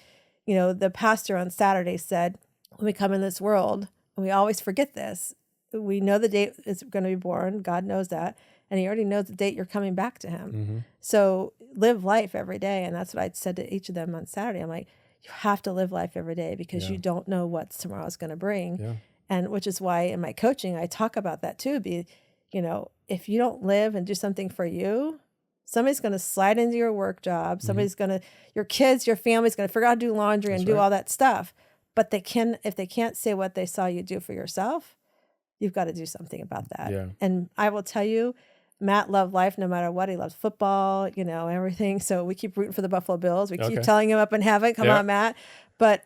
the pastor on Saturday said, when we come in this world, and we always forget this, we know the date is going to be born. God knows that. And he already knows the date you're coming back to him. So live life every day. And that's what I said to each of them on Saturday. I'm like, you have to live life every day because you don't know what tomorrow's going to bring. Yeah. And which is why in my coaching, I talk about that too. If you don't live and do something for you, somebody's going to slide into your work job. Somebody's your kids, your family's going to forget how to do laundry and do all that stuff. But if they can't say what they saw you do for yourself, you've got to do something about that. Yeah. And I will tell you, Matt loved life no matter what. He loved football, everything. So we keep rooting for the Buffalo Bills. We keep telling him up in heaven, come on, Matt. But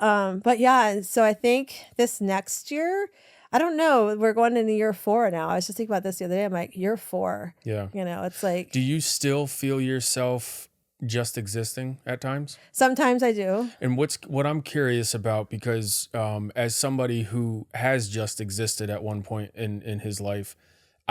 yeah, so I think this next year, I don't know, we're going into year 4 now. I was just thinking about this the other day. I'm like, year 4. Yeah. It's like. Do you still feel yourself just existing at times? Sometimes I do. And what I'm curious about, because as somebody who has just existed at one point in his life,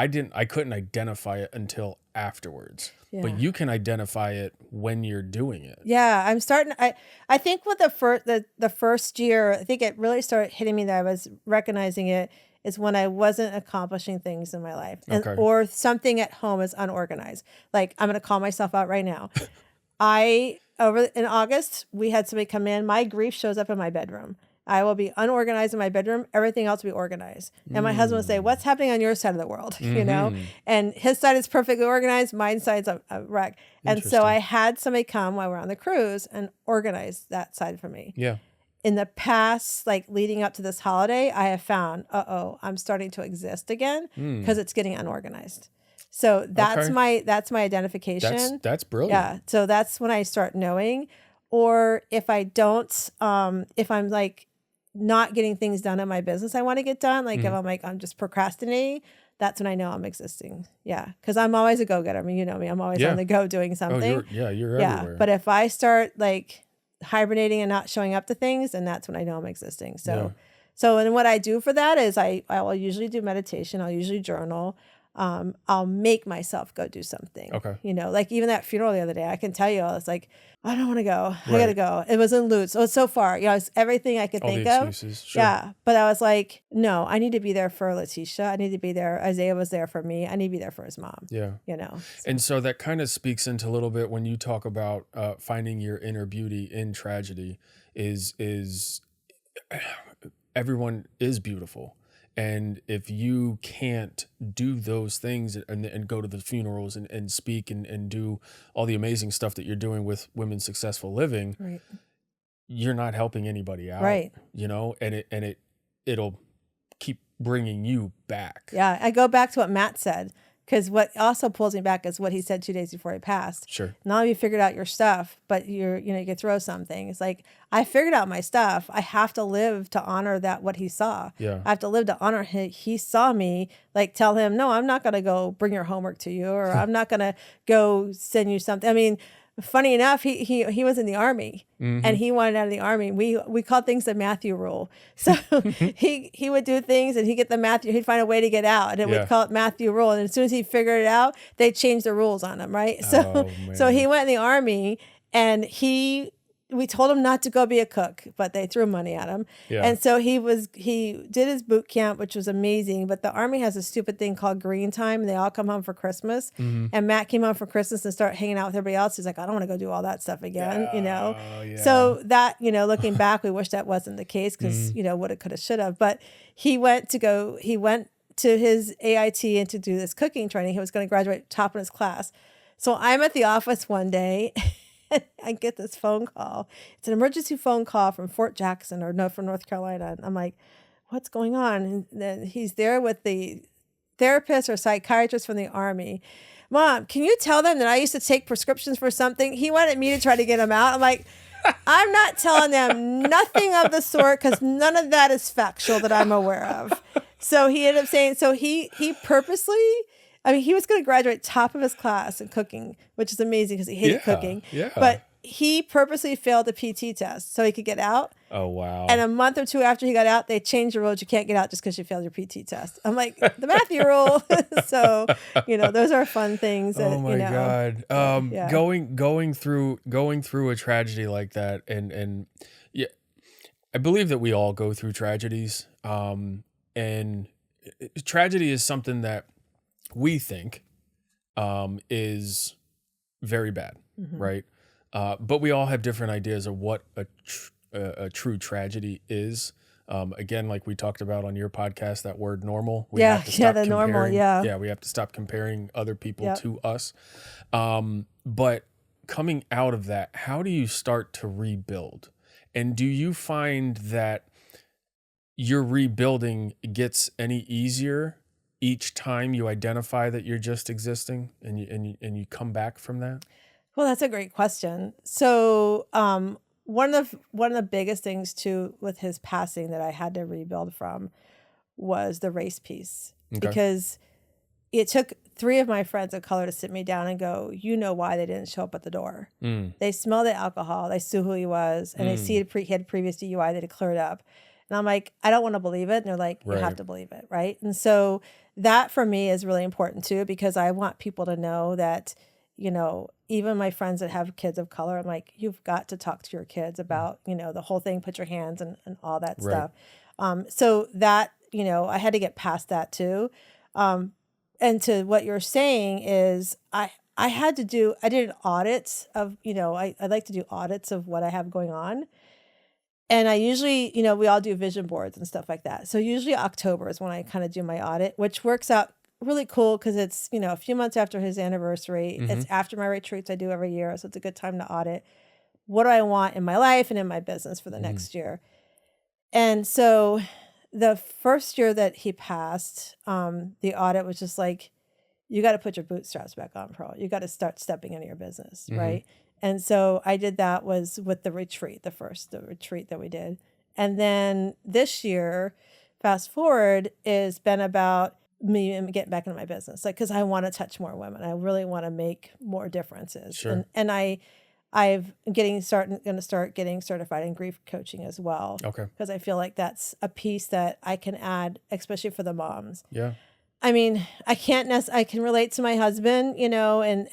I couldn't identify it until afterwards. Yeah. But you can identify it when you're doing it. Yeah, I'm starting. I think with the first year, I think it really started hitting me that I was recognizing it is when I wasn't accomplishing things in my life, or something at home is unorganized. Like, I'm going to call myself out right now. In August, we had somebody come in. My grief shows up in my bedroom. I will be unorganized in my bedroom. Everything else will be organized. And my husband will say, what's happening on your side of the world? You know, and his side is perfectly organized. My side's a wreck. And so I had somebody come while we're on the cruise and organize that side for me. Yeah. In the past, like leading up to this holiday, I have found, I'm starting to exist again because it's getting unorganized. So that's my identification. That's brilliant. Yeah. So that's when I start knowing. Or if I don't, if I'm like not getting things done in my business I want to get done, like if I'm like, I'm just procrastinating, that's when I know I'm existing. Yeah. Because I'm always a go-getter. I mean, you know me, I'm always on the go doing something. You're everywhere. But if I start like hibernating and not showing up to things, then that's when I know I'm existing. So, and what I do for that is I will usually do meditation. I'll usually journal. I'll make myself go do something. Okay. You know, like even that funeral the other day, I can tell you, I was like, I don't want to go. I got to go. It was in Lutz. So it's so far. You know, it's everything I could think of. Sure. Yeah. But I was like, no, I need to be there for Letitia. I need to be there. Isaiah was there for me. I need to be there for his mom. Yeah. You know. And so that kind of speaks into a little bit when you talk about finding your inner beauty in tragedy is everyone is beautiful. And if you can't do those things and go to the funerals and speak and do all the amazing stuff that you're doing with Women's Successful Living, you're not helping anybody out, you know, and it'll keep bringing you back. Yeah. I go back to what Matt said, because what also pulls me back is what he said 2 days before he passed. Sure. Now you figured out your stuff, but you could throw something. It's like, I figured out my stuff. I have to live to honor what he saw. Yeah. I have to live to honor him. He saw me, like tell him, no, I'm not going to go bring your homework to you, or I'm not going to go send you something. I mean, funny enough, he was in the Army and he wanted out of the Army. We called things the Matthew rule. So he would do things and he'd find a way to get out, and we'd call it Matthew rule. And as soon as he figured it out, they changed the rules on him, right? So he went in the Army, and we told him not to go be a cook, but they threw money at him. Yeah. And so he did his boot camp, which was amazing. But the Army has a stupid thing called green time, and they all come home for Christmas. And Matt came home for Christmas and started hanging out with everybody else. He's like, I don't want to go do all that stuff again, you know? Yeah. So that, you know, looking back, we wish that wasn't the case, because, you know, woulda, coulda, shoulda. But he went to his AIT and to do this cooking training. He was going to graduate top in his class. So I'm at the office one day, I get this phone call. It's an emergency phone call from Fort Jackson from North Carolina. And I'm like, what's going on? And then he's there with the therapist or psychiatrist from the Army. Mom, can you tell them that I used to take prescriptions for something? He wanted me to try to get them out. I'm like, I'm not telling them nothing of the sort, because none of that is factual that I'm aware of. So he ended up saying, he purposely, I mean, he was going to graduate top of his class in cooking, which is amazing because he hated cooking. Yeah. But he purposely failed the PT test so he could get out. Oh, wow. And a month or two after he got out, they changed the rules. You can't get out just because you failed your PT test. I'm like, the Matthew rule. So, you know, those are fun things. That, oh, my God. Going through a tragedy like that. And yeah, I believe that we all go through tragedies. And tragedy is something that we think is very bad, right? But we all have different ideas of what a true tragedy is. Again, like we talked about on your podcast, that word normal. We have to stop normal. Yeah, we have to stop comparing other people to us. But coming out of that, how do you start to rebuild? And do you find that your rebuilding gets any easier each time you identify that you're just existing and you come back from that? Well, that's a great question. So one of the biggest things too with his passing that I had to rebuild from was the race piece. Okay. Because it took 3 of my friends of color to sit me down and go, you know why they didn't show up at the door. They smelled the alcohol, they knew who he was, and they see he had previous DUI that had cleared up. And I'm like, I don't want to believe it. And they're like, you have to believe it, right? And so that for me is really important too, because I want people to know that, you know, even my friends that have kids of color, I'm like, you've got to talk to your kids about, you know, the whole thing, put your hands and all that stuff. So that, you know, I had to get past that too. And to what you're saying is I did audits of, you know, I like to do audits of what I have going on. And I usually, we all do vision boards and stuff like that. So usually October is when I kind of do my audit, which works out really cool because it's, a few months after his anniversary. It's after my retreats I do every year. So it's a good time to audit. What do I want in my life and in my business for the next year? And so the first year that he passed, the audit was just like, you got to put your bootstraps back on, Pearl. You got to start stepping into your business, right? And so I did that was with the retreat, the retreat that we did. And then this year, fast forward, is been about me getting back into my business. Like, because I want to touch more women. I really want to make more differences. Sure. And I'm going to start getting certified in grief coaching as well. Okay. Because I feel like that's a piece that I can add, especially for the moms. Yeah. I mean, I can relate to my husband, in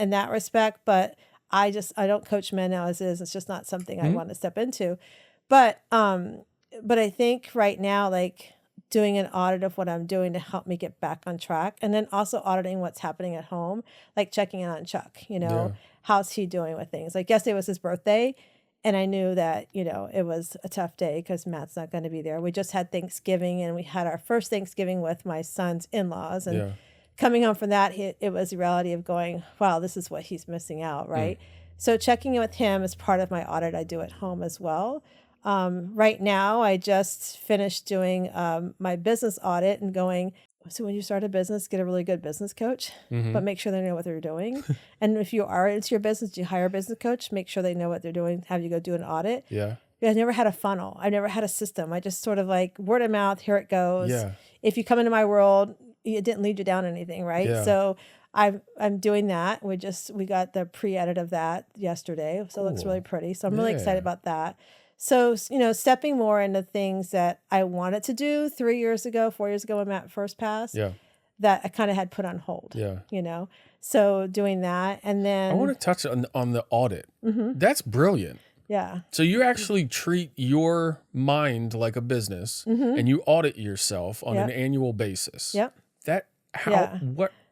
that respect, but I don't coach men now as is. It's just not something I want to step into. But I think right now, like doing an audit of what I'm doing to help me get back on track, and then also auditing what's happening at home, like checking in on Chuck, how's he doing with things? Like yesterday was his birthday, and I knew that, it was a tough day because Matt's not going to be there. We just had Thanksgiving, and we had our first Thanksgiving with my son's in-laws, and coming home from that, it was the reality of going, wow, this is what he's missing out, right? So checking in with him is part of my audit I do at home as well. Right now, I just finished doing my business audit and going, so when you start a business, get a really good business coach, but make sure they know what they're doing. And if you are into your business, you hire a business coach, make sure they know what they're doing, have you go do an audit. Yeah. I never had a funnel. I never had a system. I just sort of like word of mouth, here it goes. Yeah. If you come into my world, it didn't lead you down anything, right? Yeah. So I'm doing that. We got the pre-edit of that yesterday. So it looks really pretty. So I'm really excited about that. So, stepping more into things that I wanted to do 4 years ago when Matt first passed, that I kind of had put on hold, so doing that. And then I want to touch on the audit. That's brilliant. Yeah. So you actually treat your mind like a business and you audit yourself on an annual basis. Yep.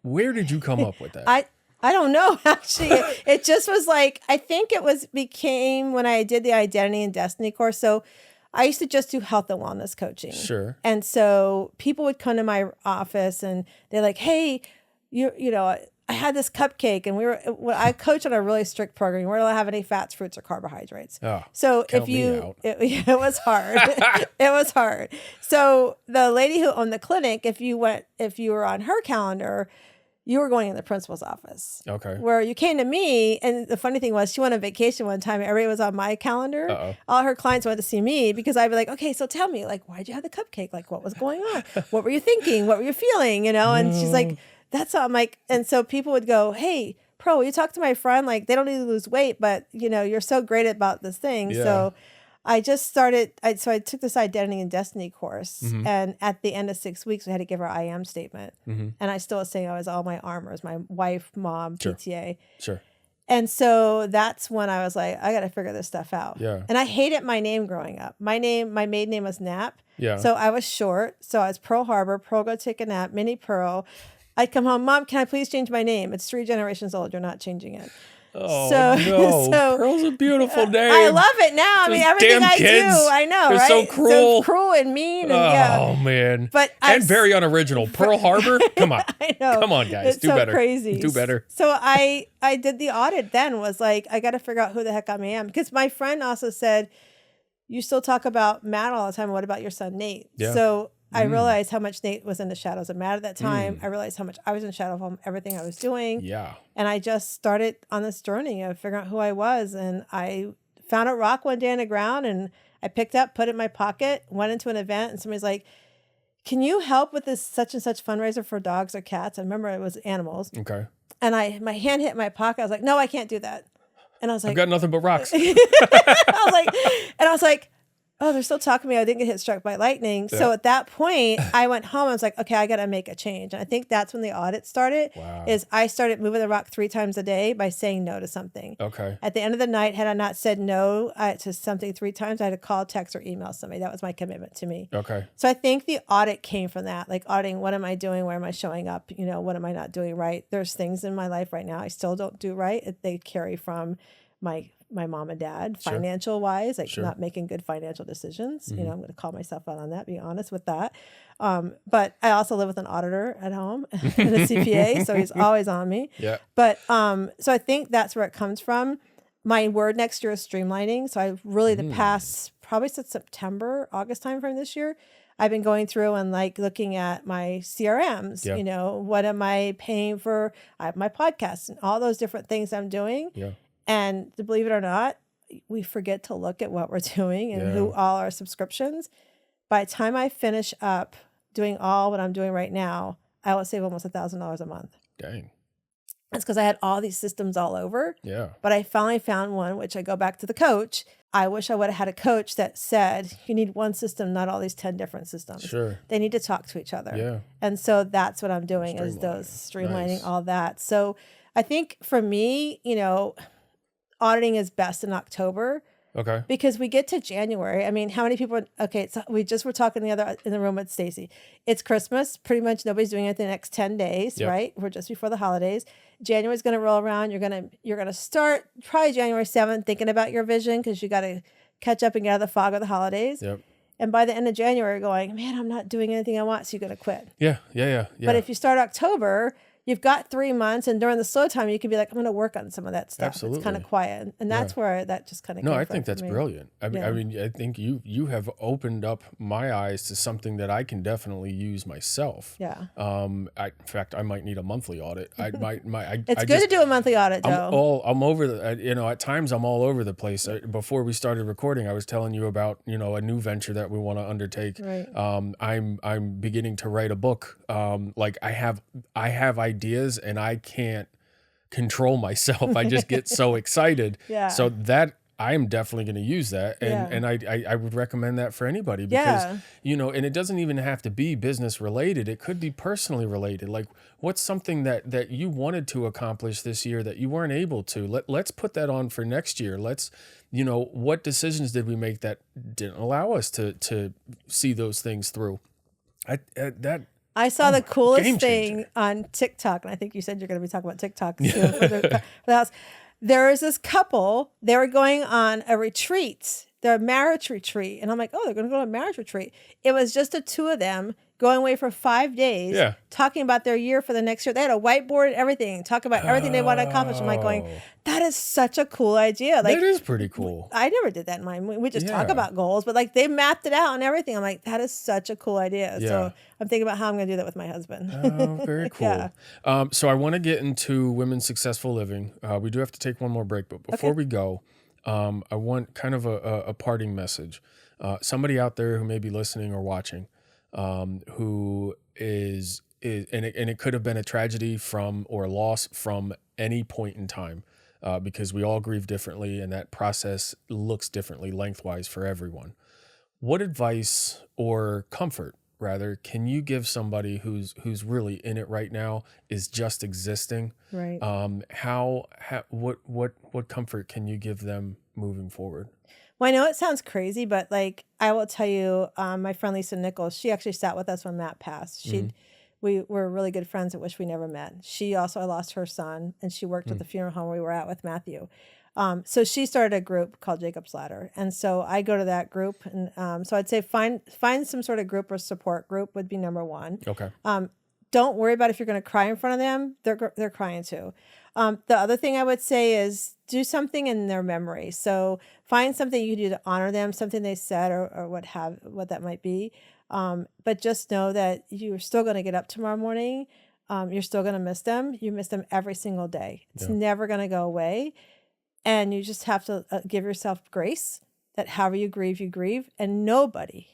Where did you come up with that? I don't know, actually. It just was like, I think became when I did the Identity and Destiny course. So I used to just do health and wellness coaching. Sure. And so people would come to my office and they're like, hey, I had this cupcake, and I coach on a really strict program. We weren't allowed to have any fats, fruits, or carbohydrates. Oh, so count me out. It was hard. It was hard. So the lady who owned the clinic, if you were on her calendar, you were going in the principal's office. Okay. Where you came to me, and the funny thing was, she went on vacation one time, and everybody was on my calendar. Uh-oh. All her clients wanted to see me because I'd be like, okay, so tell me, like, why'd you have the cupcake? Like, what was going on? What were you thinking? What were you feeling? And she's like, that's all. I'm like, and so people would go, hey, Pro, will you talk to my friend? Like, they don't need to lose weight, but, you're so great about this thing. Yeah. So I just started, I took this Identity and Destiny course, and at the end of 6 weeks, we had to give our I am statement. And I still was saying I was all my armors, my wife, mom, PTA. Sure. And so that's when I was like, I got to figure this stuff out. Yeah. And I hated my name growing up. My maiden name was Nap. Yeah. So I was short. So I was Pearl Harbor, Pearl Go Take a Nap, Mini Pearl. I'd come home, Mom, can I please change my name? It's 3 generations old. You're not changing it. Oh, no. Pearl's a beautiful name. I love it now. I mean, everything I kids. do, I know, They're right? so cruel. So cruel and mean. And, Oh, man. And very unoriginal. Pearl Harbor? Come on. I know. Come on, guys. It's Do so better. Crazy. Do better. So I did the audit then, was like, I got to figure out who the heck I am. Because my friend also said, you still talk about Matt all the time. What about your son, Nate? Yeah. So I realized how much Nate was in the shadows of Matt at that time. I realized how much I was in the shadow of him, everything I was doing. Yeah. And I just started on this journey of figuring out who I was. And I found a rock one day on the ground, and I picked up, put it in my pocket, went into an event, and somebody's like, can you help with this such and such fundraiser for dogs or cats? I remember it was animals. Okay. And my hand hit my pocket. I was like, no, I can't do that. And I was like, I've got nothing but rocks. I was like, oh, they're still talking to me. I didn't get struck by lightning. Yeah. So at that point, I went home. I was like, okay, I got to make a change. And I think that's when the audit started. Wow. Is I started moving the rock 3 times a day by saying no to something. Okay. At the end of the night, had I not said no to something 3 times, I had to call, text, or email somebody. That was my commitment to me. Okay. So I think the audit came from that, like auditing, what am I doing? Where am I showing up? What am I not doing right? There's things in my life right now I still don't do right. They carry from my my mom and dad, Sure. financial wise, like Sure. not making good financial decisions. You know, I'm going to call myself out on that, be honest with that. But I also live with an auditor at home and a CPA, so he's always on me. Yeah. But so I think that's where it comes from. My word next year is streamlining. So I really, the past, probably since September, August timeframe this year, I've been going through and like looking at my CRMs, Yeah. you know, what am I paying for? I have my podcast and all those different things I'm doing. Yeah. And to believe it or not, we forget to look at what we're doing and who all our subscriptions. By the time I finish up doing all what I'm doing right now, I will save almost $1,000 a month. Dang. That's because I had all these systems all over. Yeah. But I finally found one, which I go back to the coach. I wish I would have had a coach that said, you need one system, not all these 10 different systems. Sure. They need to talk to each other. Yeah. And so that's what I'm doing is those streamlining, Nice. all that. So I think for me, you know, auditing is best in October. Okay. Because we get to January. I mean, how many people? Okay, so we just were talking the other in the room with Stacy. It's Christmas. Pretty much nobody's doing it the next 10 days, Yep. right? We're just before the holidays. January's going to roll around. You're gonna start probably January 7th thinking about your vision because you got to catch up and get out of the fog of the holidays. Yep. And by the end of January, you're going, man, I'm not doing anything I want, so you're going to quit. Yeah. Yeah. Yeah. Yeah. But if you start October, you've got 3 months, and during the slow time, you can be like, I'm going to work on some of that stuff. Absolutely. It's kind of quiet, and that's where that just kind of. No, I think that's brilliant. I Yeah. mean, I think you have opened up my eyes to something that I can definitely use myself. Yeah. In fact, I might need a monthly audit. It's I good just, to do a monthly audit, though. I'm over the, you know, at times I'm all over the place. Before we started recording, I was telling you about, you know, a new venture that we want to undertake. Right. I'm beginning to write a book. Like I have ideas and I can't control myself. I just get so excited. Yeah. So that I'm definitely going to use that. And Yeah. I would recommend that for anybody because, Yeah. you know, and it doesn't even have to be business related. It could be personally related. Like what's something that you wanted to accomplish this year that you weren't able to? Let's put that on for next year. Let's, you know, what decisions did we make that didn't allow us to see those things through? I saw the coolest game thing changer. on TikTok, and I think you said you're going to be talking about TikTok soon for the house. There was this couple, they were going on a retreat, their marriage retreat. And I'm like, oh, they're going to go on a marriage retreat. It was just the two of them going away for 5 days, Yeah. talking about their year for the next year. They had a whiteboard and everything, talking about everything they want to accomplish. I'm like going, that is such a cool idea. Like, that is pretty cool. I never did that in mine. We just talk Yeah. about goals, but like they mapped it out and everything. I'm like, that is such a cool idea. Yeah. So I'm thinking about how I'm going to do that with my husband. Oh, very cool. Yeah. So I want to get into women's successful living. We do have to take one more break, but before we go, I want kind of a parting message. Somebody out there who may be listening or watching, who is and it could have been a tragedy from or a loss from any point in time, because we all grieve differently and that process looks differently lengthwise for everyone. What advice or comfort rather can you give somebody who's really in it right now, is just existing? Right. What comfort can you give them moving forward? Well, I know it sounds crazy, but like I will tell you, my friend Lisa Nichols, she actually sat with us when Matt passed. We were really good friends. I wish we never met. She also lost her son, and she worked at the funeral home we were at with Matthew. So she started a group called Jacob's Ladder, and so I go to that group, and so I'd say find some sort of group or support group would be number one. Okay. Don't worry about if you're going to cry in front of them. They're crying too. The other thing I would say is do something in their memory. So find something you can do to honor them, something they said or what that might be. But just know that you're still going to get up tomorrow morning. You're still going to miss them. You miss them every single day. It's never going to go away. And you just have to give yourself grace that however you grieve. And nobody,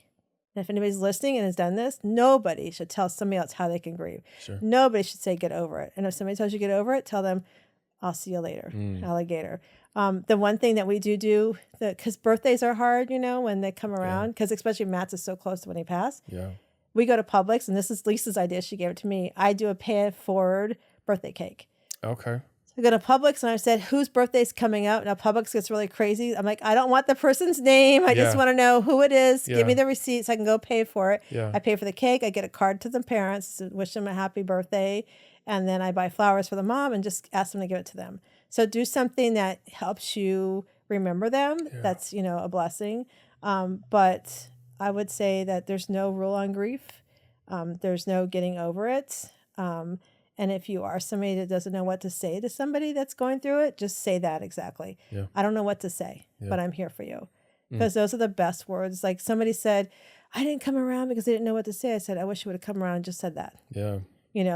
and if anybody's listening and has done this, nobody should tell somebody else how they can grieve. Sure. Nobody should say, get over it. And if somebody tells you get over it, tell them, I'll see you later, alligator. The one thing that we do, because birthdays are hard, when they come around, because especially Matt's is so close to when he passed. Yeah. We go to Publix, and this is Lisa's idea. She gave it to me. I do a pay it forward birthday cake. Okay. I go to Publix and I said, whose birthday's coming up? Now Publix gets really crazy. I'm like, I don't want the person's name. I just want to know who it is. Give me the receipt so I can go pay for it. Yeah. I pay for the cake. I get a card to the parents to wish them a happy birthday. And then I buy flowers for the mom and just ask them to give it to them. So do something that helps you remember them, Yeah. that's, a blessing. But I would say that there's no rule on grief. There's no getting over it. And if you are somebody that doesn't know what to say to somebody that's going through it, just say that exactly. Yeah. I don't know what to say, Yeah. but I'm here for you. Because those are the best words. Like somebody said, I didn't come around because they didn't know what to say. I said, I wish you would have come around and just said that. Yeah.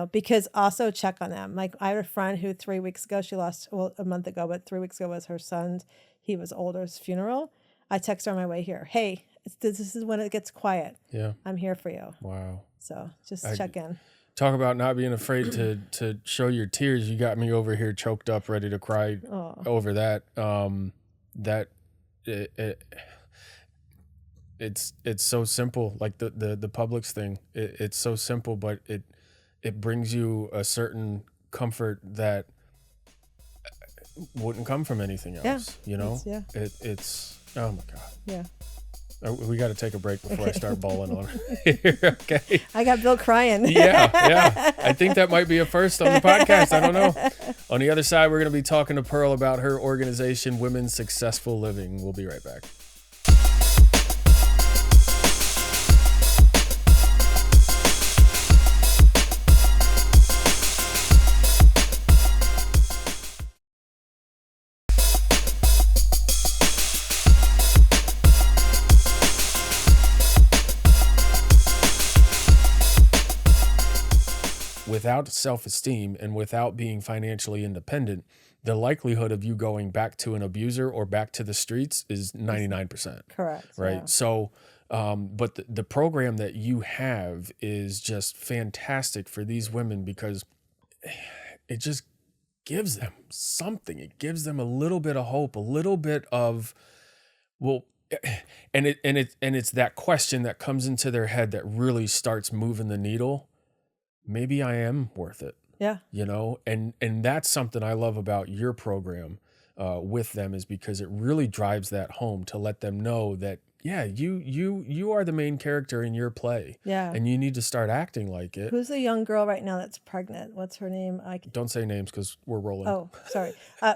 Because also check on them. Like I had a friend who 3 weeks ago, she lost, a month ago, but 3 weeks ago was her son's, he was older's funeral. I texted her on my way here. Hey, this is when it gets quiet. Yeah. I'm here for you. Wow. So just check in. Talk about not being afraid to show your tears. You got me over here choked up, ready to cry over that. It's so simple. Like the Publix thing. It's so simple, but it brings you a certain comfort that wouldn't come from anything else. It's oh my God. Yeah. We got to take a break before I start bawling on here. Okay. I got Bill crying. Yeah. I think that might be a first on the podcast. I don't know. On the other side, we're going to be talking to Pearl about her organization, Women's Successful Living. We'll be right back. Without self-esteem and without being financially independent, the likelihood of you going back to an abuser or back to the streets is 99%. Correct. Right. Yeah. So, but the program that you have is just fantastic for these women because it just gives them something. It gives them a little bit of hope, a little bit of, and it's that question that comes into their head that really starts moving the needle. Maybe I am worth it. Yeah. And that's something I love about your program with them is because it really drives that home to let them know that, yeah, you are the main character in your play. Yeah. And you need to start acting like it. Who's the young girl right now that's pregnant? What's her name? Don't say names because we're rolling. Oh, sorry.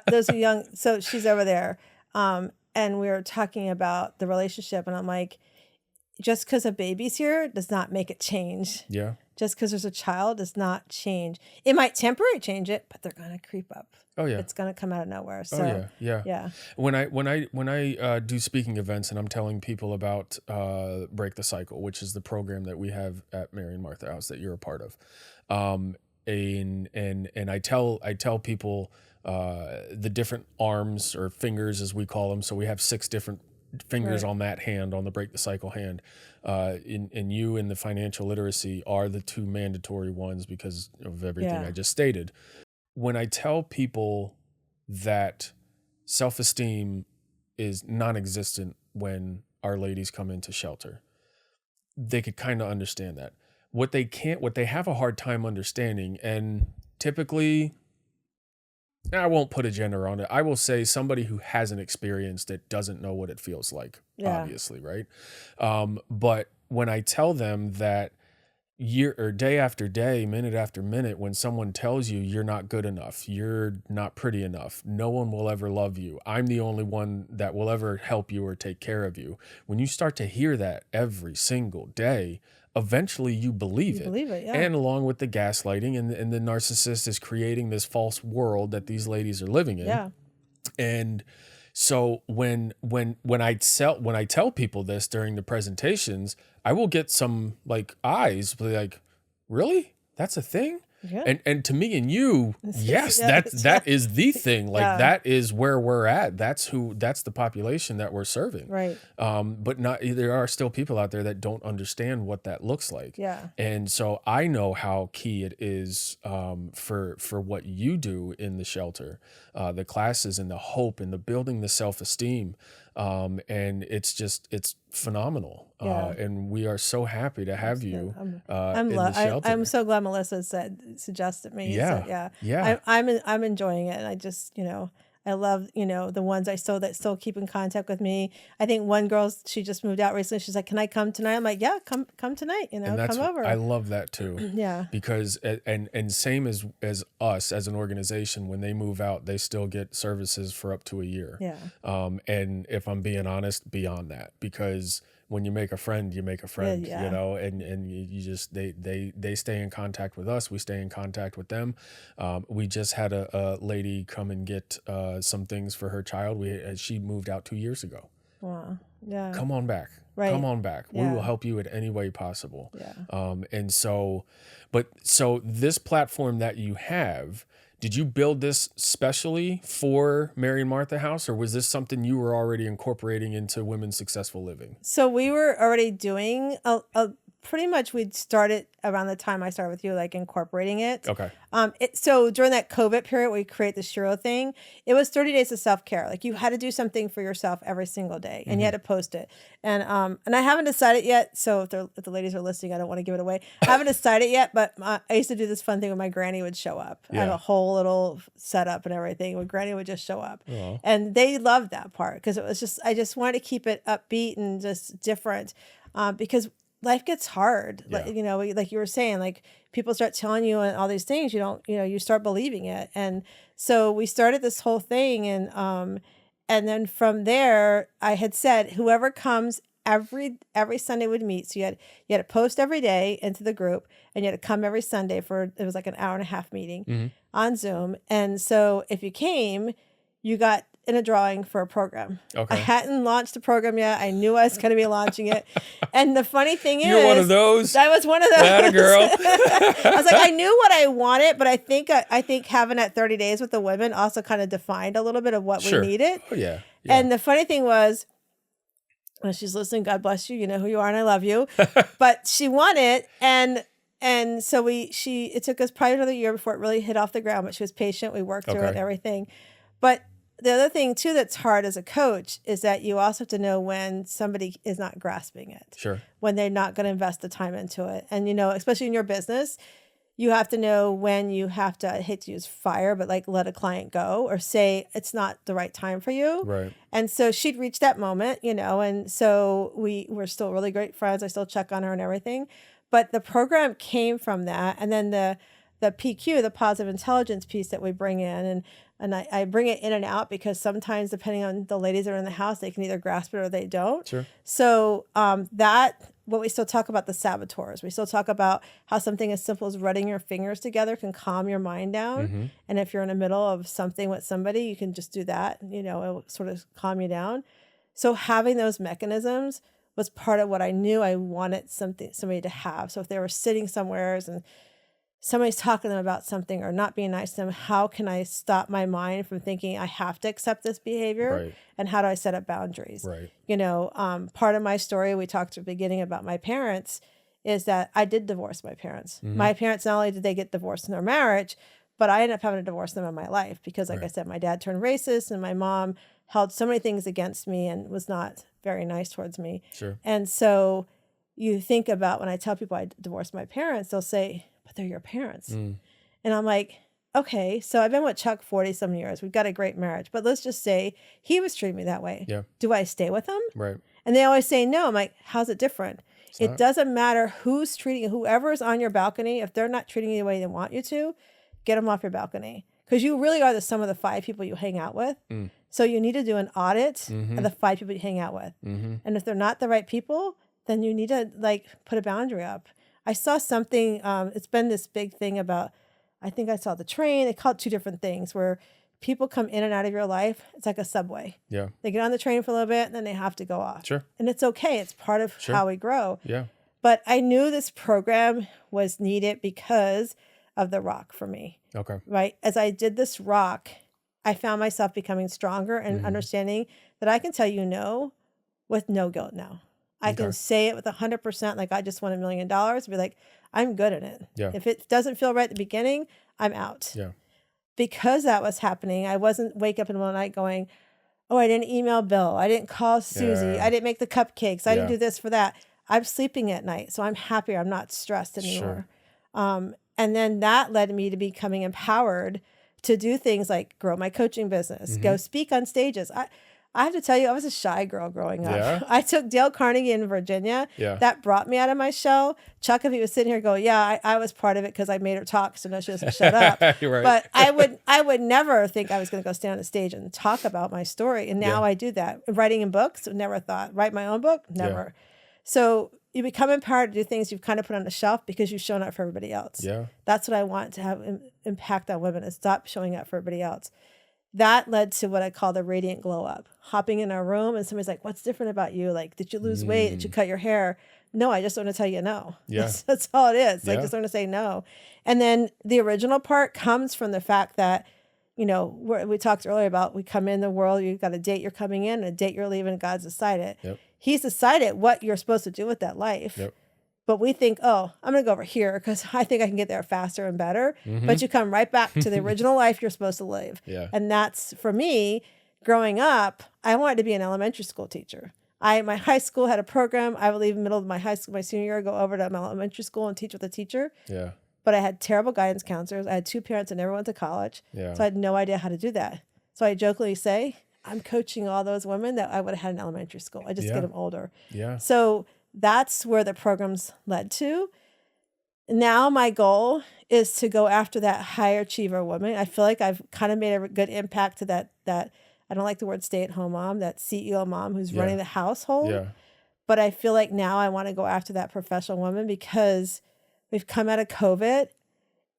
There's a young, so she's over there. And we were talking about the relationship and I'm like, just because a baby's here does not make it change. Yeah. Just because there's a child does not change. It might temporarily change it, but they're going to creep up. Oh yeah. It's going to come out of nowhere. So yeah. When I do speaking events and I'm telling people about Break the Cycle, which is the program that we have at Mary and Martha House that you're a part of, and I tell people the different arms or fingers as we call them. So we have 6 different fingers on that hand, on the Break the Cycle hand. And you and the financial literacy are the 2 mandatory ones because of everything I just stated. When I tell people that self-esteem is non-existent when our ladies come into shelter, they could kind of understand that. What they have a hard time understanding, and typically, I won't put a gender on it. I will say somebody who hasn't experienced it doesn't know what it feels like, obviously, right? But when I tell them that year or day after day, minute after minute, when someone tells you you're not good enough, you're not pretty enough, no one will ever love you, I'm the only one that will ever help you or take care of you. When you start to hear that every single day, eventually you believe it. Yeah. And along with the gaslighting and the narcissist is creating this false world that these ladies are living in. Yeah. And so when I tell people this during the presentations, I will get some like eyes like, really? That's a thing? Yeah. And to me and you, yes, that is the thing. Like that is where we're at. That's the population that we're serving. Right. But there are still people out there that don't understand what that looks like. Yeah. And so I know how key it is for what you do in the shelter, the classes and the hope and the building the self-esteem. And it's phenomenal. And we are so happy to have you in the shelter. I'm so glad Melissa suggested me. Yeah. I'm enjoying it. And I just, I love, the ones that still keep in contact with me. I think one girl, she just moved out recently. She's like, "Can I come tonight?" I'm like, "Yeah, come tonight, And that's come over." I love that too. Yeah. Because and same as us as an organization, when they move out, they still get services for up to a year. Yeah. And if I'm being honest, beyond that, because when you make a friend, you make a friend, Yeah. and you just, they stay in contact with us. We stay in contact with them. We just had a lady come and get some things for her child. She moved out 2 years ago. Wow. Yeah. Come on back. Right. Come on back. We Yeah. will help you in any way possible. Yeah. And so this platform that you have, did you build this specially for Mary and Martha House, or was this something you were already incorporating into Women's Successful Living? So we were already doing pretty much, we'd started around the time I started with you, like incorporating it. Okay. So during that COVID period, we create the Shiro thing. It was 30 days of self-care. Like you had to do something for yourself every single day, and you had to post it. And I haven't decided yet. So if the ladies are listening, I don't want to give it away. I haven't decided yet, but I used to do this fun thing when my granny would show up. I have a whole little setup and everything when granny would just show up. Aww. And they loved that part because it was just, I just wanted to keep it upbeat and just different because life gets hard. Yeah. Like you were saying, like people start telling you and all these things, you start believing it. And so we started this whole thing. And then from there I had said, whoever comes every Sunday would meet. So you had to post every day into the group, and you had to come every Sunday it was like an hour and a half meeting on Zoom. And so if you came, you got in a drawing for a program. Okay. I hadn't launched the program yet. I knew I was going to be launching it. And the funny thing is, You're one of those. I was one of those. Atta girl. I was like, I knew what I wanted, but I think having that 30 days with the women also kind of defined a little bit of what we needed. Oh, yeah. And the funny thing was, when she's listening, God bless you. You know who you are, and I love you. But she won it, and so it took us probably another year before it really hit off the ground. But she was patient. We worked through it and everything. But the other thing too that's hard as a coach is that you also have to know when somebody is not grasping it. Sure. When they're not going to invest the time into it. And especially in your business, you have to know when you have to, I hate to use fire, but like let a client go or say it's not the right time for you. Right. And so she'd reached that moment, and so we're still really great friends. I still check on her and everything. But the program came from that. And then the PQ, the positive intelligence piece that we bring in, and I bring it in and out because sometimes depending on the ladies that are in the house, they can either grasp it or they don't. Sure. So what we still talk about the saboteurs. We still talk about how something as simple as running your fingers together can calm your mind down. And if you're in the middle of something with somebody, you can just do that. It'll sort of calm you down. So having those mechanisms was part of what I knew I wanted somebody to have. So if they were sitting somewhere and somebody's talking to them about something or not being nice to them, how can I stop my mind from thinking I have to accept this behavior? Right. And how do I set up boundaries? Right. Part of my story, we talked at the beginning about my parents, is that I did divorce my parents. My parents, not only did they get divorced in their marriage, but I ended up having to divorce them in my life because, like I said, my dad turned racist and my mom held so many things against me and was not very nice towards me. Sure. And so you think about when I tell people I divorced my parents, they'll say, but they're your parents. And I'm like, okay, so I've been with Chuck 40-some years. We've got a great marriage, but let's just say he was treating me that way. Yeah. Do I stay with him? Right. And they always say no. I'm like, how's it different? It doesn't matter who's treating you. Whoever's on your balcony, if they're not treating you the way they want you to, get them off your balcony. Because you really are the sum of the 5 people you hang out with. So you need to do an audit of the 5 people you hang out with. And if they're not the right people, then you need to put a boundary up. I saw something, it's been this big thing about, I think I saw the train. They call it 2 different things where people come in and out of your life. It's like a subway. Yeah. They get on the train for a little bit and then they have to go off. Sure. And it's okay. It's part of how we grow. Yeah. But I knew this program was needed because of the rock for me. Okay. Right? As I did this rock, I found myself becoming stronger and understanding that I can tell you no with no guilt now. I can say it with 100%, like I just won $1 million, and be like, I'm good at it. Yeah. If it doesn't feel right at the beginning, I'm out. Yeah. Because that was happening, I wasn't wake up in the middle of the night going, oh, I didn't email Bill. I didn't call Susie. Yeah. I didn't make the cupcakes. I didn't Yeah. do this for that. I'm sleeping at night, so I'm happier. I'm not stressed anymore. And then that led me to becoming empowered to do things like grow my coaching business, go speak on stages. I have to tell you, I was a shy girl growing up. Yeah? I took Dale Carnegie in Virginia. Yeah. That brought me out of my shell. Chuck, if he was sitting here going, yeah, I was part of it because I made her talk, so no, she doesn't shut up. You're right. But I would never think I was going to go stand on a stage and talk about my story. And now I do that. Writing in books, never thought. Write my own book, never. So you become empowered to do things you've kind of put on the shelf because you've shown up for everybody else. Yeah. That's what I want to have impact on women, is stop showing up for everybody else. That led to what I call the radiant glow up. Hopping in a room and somebody's like, what's different about you? Like, did you lose weight? Did you cut your hair? No, I just want to tell you no. Yeah. That's all it is. Like, Yeah. just want to say no. And then the original part comes from the fact that, you know, we talked earlier about, we come in the world, you've got a date you're coming in, a date you're leaving, and God's decided. Yep. He's decided what you're supposed to do with that life. Yep. But we think, oh, I'm going to go over here because I think I can get there faster and better. But you come right back to the original life you're supposed to live. Yeah. And that's, for me, growing up, I wanted to be an elementary school teacher. My high school had a program. I would leave middle of my high school, my senior year, go over to elementary school and teach with a teacher. Yeah. But I had terrible guidance counselors. I had 2 parents that never went to college. Yeah. So I had no idea how to do that. So I jokingly say, I'm coaching all those women that I would have had in elementary school. I just get them older. Yeah. So that's where the programs led to. Now my goal is to go after that high achiever woman. I feel like I've kind of made a good impact to that I don't like the word stay-at-home mom, that CEO mom who's running the household. Yeah. But I feel like now I want to go after that professional woman because we've come out of COVID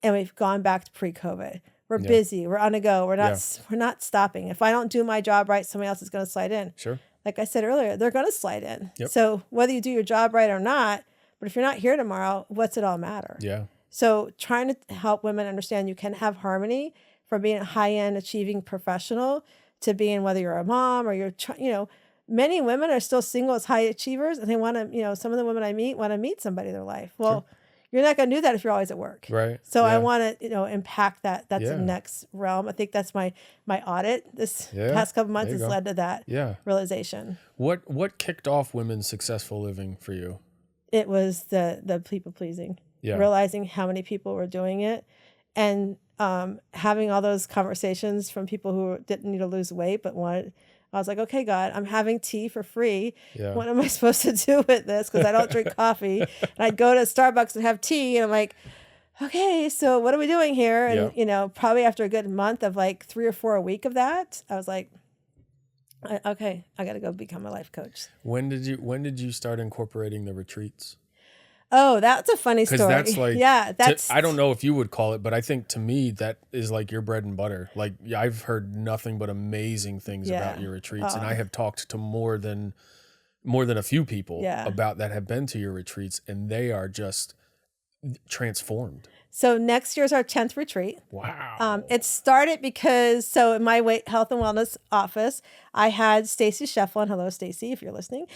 and we've gone back to pre-COVID. We're busy. We're on the go. We're not stopping. If I don't do my job right, somebody else is going to slide in. Sure. Like I said earlier, they're going to slide in. Yep. So whether you do your job right or not, but if you're not here tomorrow, what's it all matter? Yeah. So trying to help women understand you can have harmony from being a high-end achieving professional to being, whether you're a mom or you're, many women are still single as high achievers, and they want to, some of the women I meet want to meet somebody in their life. Well, you're not going to do that if you're always at work. Right. So I want to, impact that. That's the next realm. I think that's my audit this past couple months has led to that realization. What kicked off women's successful living for you? It was the people pleasing. Yeah. Realizing how many people were doing it, and having all those conversations from people who didn't need to lose weight but wanted. I was like, okay, God, I'm having tea for free. Yeah. What am I supposed to do with this? Because I don't drink coffee. And I'd go to Starbucks and have tea, and I'm like, okay, so what are we doing here? And probably after a good month of like 3 or 4 a week of that, I was like, okay, I got to go become a life coach. When did you start incorporating the retreats? Oh, that's a funny story. Because that's like, I don't know if you would call it, but I think to me that is like your bread and butter. Like, I've heard nothing but amazing things about your retreats, and I have talked to more than a few people about that have been to your retreats, and they are just transformed. So next year's our 10th retreat. Wow. It started because, in my health and wellness office, I had Stacy Shefflin. Hello, Stacy, if you're listening.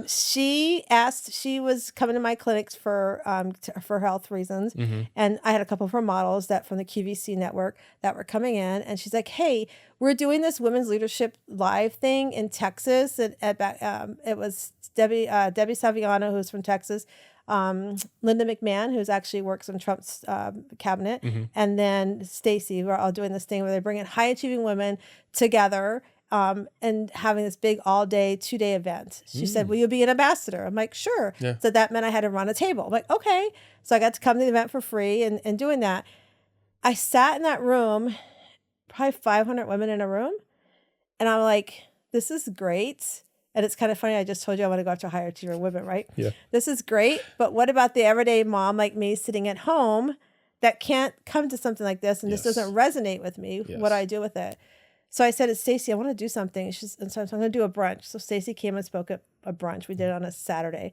She was coming to my clinics for health reasons. Mm-hmm. And I had a couple of her models from the QVC network that were coming in. And she's like, hey, we're doing this women's leadership live thing in Texas. And it was Debbie Saviano, who's from Texas. Linda McMahon, who's actually works in Trump's cabinet, and then Stacy, who are all doing this thing where they're bringing high achieving women together and having this big all-day, 2-day event. She said, will you be an ambassador? I'm like, sure. Yeah. So that meant I had to run a table. I'm like, okay. So I got to come to the event for free and doing that. I sat in that room, probably 500 women in a room, and I'm like, this is great. And it's kind of funny. I just told you I want to go after higher achiever women, right? Yeah. This is great. But what about the everyday mom like me sitting at home that can't come to something like this and this doesn't resonate with me? Yes. What do I do with it? So I said to Stacy, I want to do something. And so I'm going to do a brunch. So Stacy came and spoke at a brunch. We did it on a Saturday.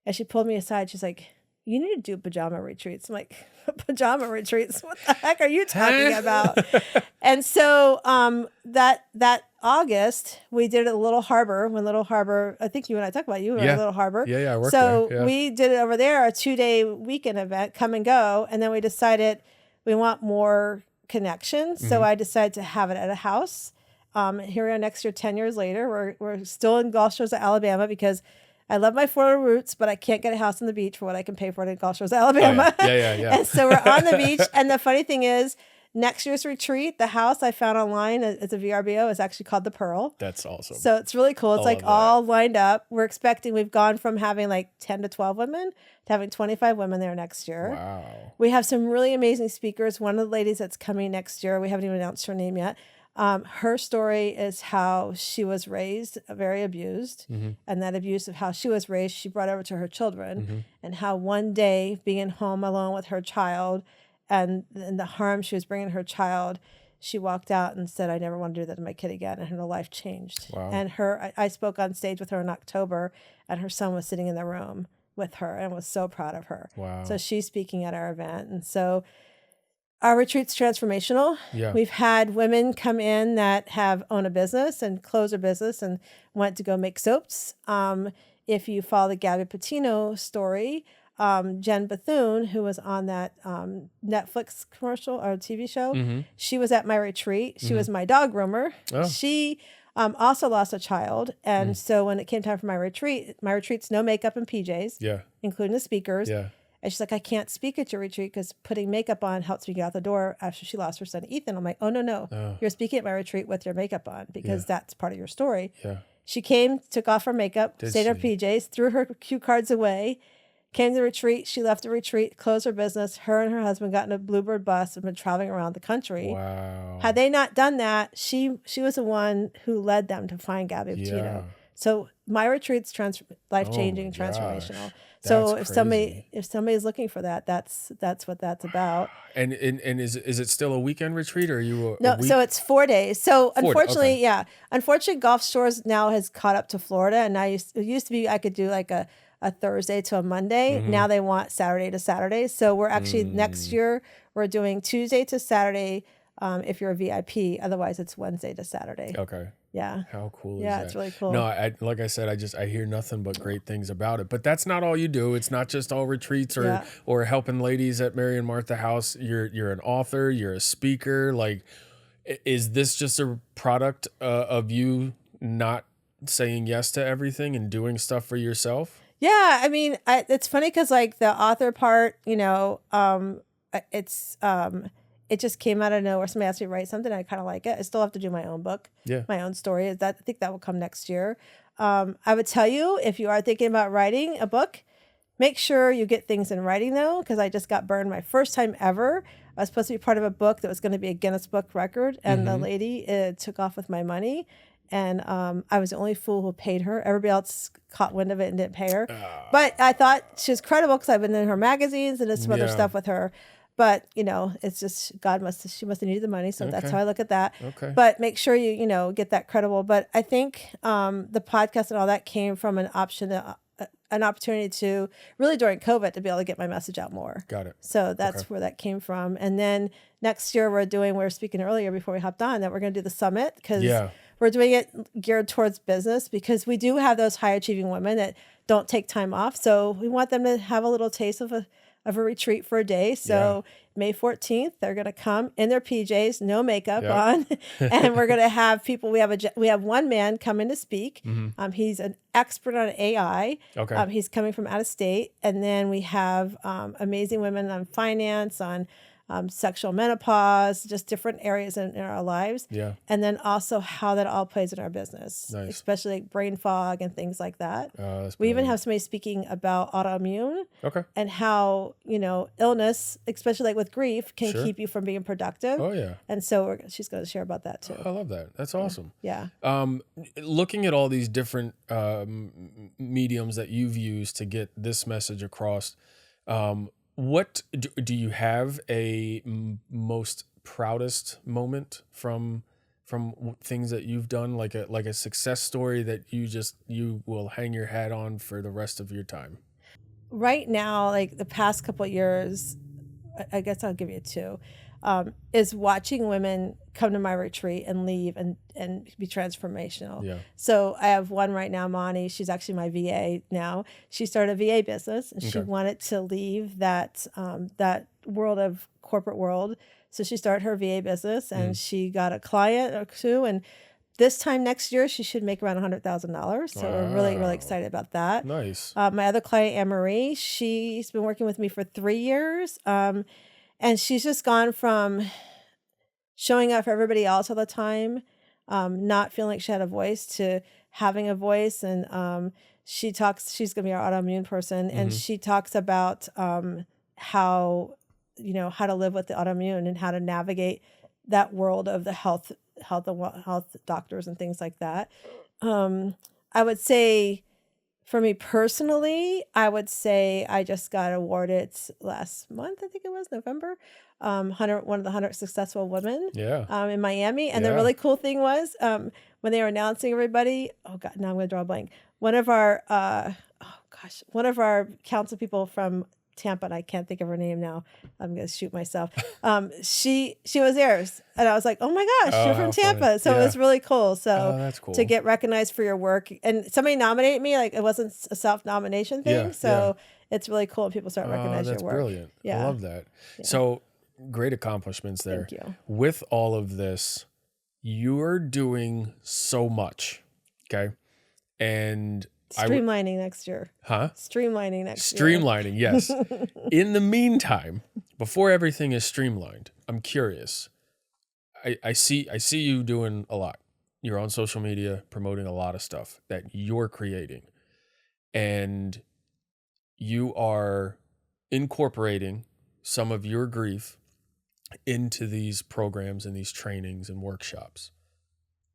And she pulled me aside. She's like, you need to do pajama retreats. I'm like, pajama retreats? What the heck are you talking about? And so that August, we did it at Little Harbor. When Little Harbor, I think you and I talked about, you were at Little Harbor. Yeah, I worked there. So we did it over there, a 2-day weekend event, come and go. And then we decided we want more connections. So I decided to have it at a house. Here we are next year, 10 years later. We're still in Gulf Shores, Alabama, because I love my Florida roots, but I can't get a house on the beach for what I can pay for it in Gulf Shores, Alabama. Oh, yeah. And so we're on the beach. And the funny thing is, Next year's retreat, the house I found online as a VRBO is actually called the Pearl. That's awesome. So it's really cool. It's like all lined up. We've gone from having like 10 to 12 women to having 25 women there next year. Wow. We have some really amazing speakers. One of the ladies that's coming next year, we haven't even announced her name yet. Her story is how she was raised, very abused, and that abuse of how she was raised, she brought over to her children, and how one day being home alone with her child and the harm she was bringing her child, she walked out and said, I never want to do that to my kid again. And her life changed. Wow. And I spoke on stage with her in October, and her son was sitting in the room with her and was so proud of her. Wow. So she's speaking at our event. And so our retreat's transformational. Yeah. We've had women come in that have owned a business and closed a business and went to go make soaps. If you follow the Gabby Patino story, Jen Bethune, who was on that Netflix commercial or TV show, she was at my retreat. She was my dog groomer. Oh. She also lost a child. And so when it came time for my retreat's no makeup and PJs, Yeah. including the speakers. Yeah. And she's like, I can't speak at your retreat because putting makeup on helps me get out the door after she lost her son, Ethan. I'm like, oh, no. You're speaking at my retreat with your makeup on because that's part of your story. Yeah. She came, took off her makeup, stayed in her PJs, threw her cue cards away, came to the retreat. She left the retreat, closed her business. Her and her husband got in a Bluebird bus and been traveling around the country. Wow. Had they not done that, she was the one who led them to find Gabby Patino. Yeah. So my retreat's life-changing, Oh my gosh. transformational. So That's if somebody's looking for that, that's what that's about. And is it still a weekend retreat, or are you No, a week? so it's 4 days. So 4 days, unfortunately, okay. unfortunately, Gulf Shores now has caught up to Florida, and it used to be I could do like a Thursday to a Monday. Now they want Saturday to Saturday. So we're actually next year we're doing Tuesday to Saturday. If you're a VIP, otherwise it's Wednesday to Saturday. Okay. Yeah. How cool is Yeah, that? it's really cool. No, like I said, I hear nothing but great things about it. But that's not all you do. It's not just all retreats or helping ladies at Mary and Martha House. You're an author. You're a speaker. Like, is this just a product of you not saying yes to everything and doing stuff for yourself? Yeah, I mean, it's funny because like the author part, it just came out of nowhere. Somebody asked me to write something. I kind of like it. I still have to do my own book, my own story. I think that will come next year. I would tell you, if you are thinking about writing a book, make sure you get things in writing though, because I just got burned my first time ever. I was supposed to be part of a book that was going to be a Guinness Book record, and the lady took off with my money. And I was the only fool who paid her. Everybody else caught wind of it and didn't pay her. But I thought she was credible because I've been in her magazines and did some other stuff with her. But, it's just she must have needed the money. So that's how I look at that. Okay. But make sure you get that credible. But I think the podcast and all that came from an opportunity to really during COVID to be able to get my message out more. Got it. So that's where that came from. And then next year we were speaking earlier before we hopped on that we're going to do the summit because we're doing it geared towards business because we do have those high achieving women that don't take time off. So we want them to have a little taste of a retreat for a day. So May 14th, they're going to come in their PJs, no makeup on, and we're going to have people. We have one man coming to speak. He's an expert on AI. Okay. He's coming from out of state. And then we have amazing women on finance, on sexual menopause, just different areas in our lives. Yeah. And then also how that all plays in our business, Nice. especially like brain fog and things like that. That's We even brilliant. have somebody speaking about autoimmune Okay. and how, illness, especially like with grief, can Sure. keep you from being productive. Oh yeah. And so she's going to share about that too. I love that. That's awesome. Yeah. Looking at all these different mediums that you've used to get this message across, what do you have a most proudest moment from things that you've done, like a success story that you will hang your hat on for the rest of your time? Right now, like the past couple of years, I guess I'll give you two, is watching women come to my retreat and leave and be transformational. Yeah. So I have one right now, Monty. She's actually my VA now. She started a VA business and she wanted to leave that world of corporate world. So she started her VA business and she got a client or two. And this time next year, she should make around $100,000. So we're really, really excited about that. Nice. My other client, Anne-Marie, she's been working with me for 3 years. And she's just gone from showing up for everybody else all the time, not feeling like she had a voice to having a voice. And she's going to be our autoimmune person. And she talks about how to live with the autoimmune and how to navigate that world of the health doctors and things like that. I would say for me personally, I just got awarded last month, I think it was November, one of the 100 successful women in Miami. And the really cool thing was when they were announcing everybody, oh God, now I'm going to draw a blank. One of our council people from Tampa, and I can't think of her name now. I'm going to shoot myself. She was there. And I was like, oh my gosh, you're from Tampa. Funny. So it was really cool. So that's cool. To get recognized for your work, and somebody nominated me, like it wasn't a self-nomination thing. It's really cool when people start recognizing your work. That's brilliant. Yeah. I love that. Yeah. So great accomplishments there. Thank you. With all of this, you're doing so much. Okay. And streamlining next year. Huh? Streamlining next year. Streamlining, yes. In the meantime, before everything is streamlined, I'm curious. I see you doing a lot. You're on social media promoting a lot of stuff that you're creating. And you are incorporating some of your grief into these programs and these trainings and workshops.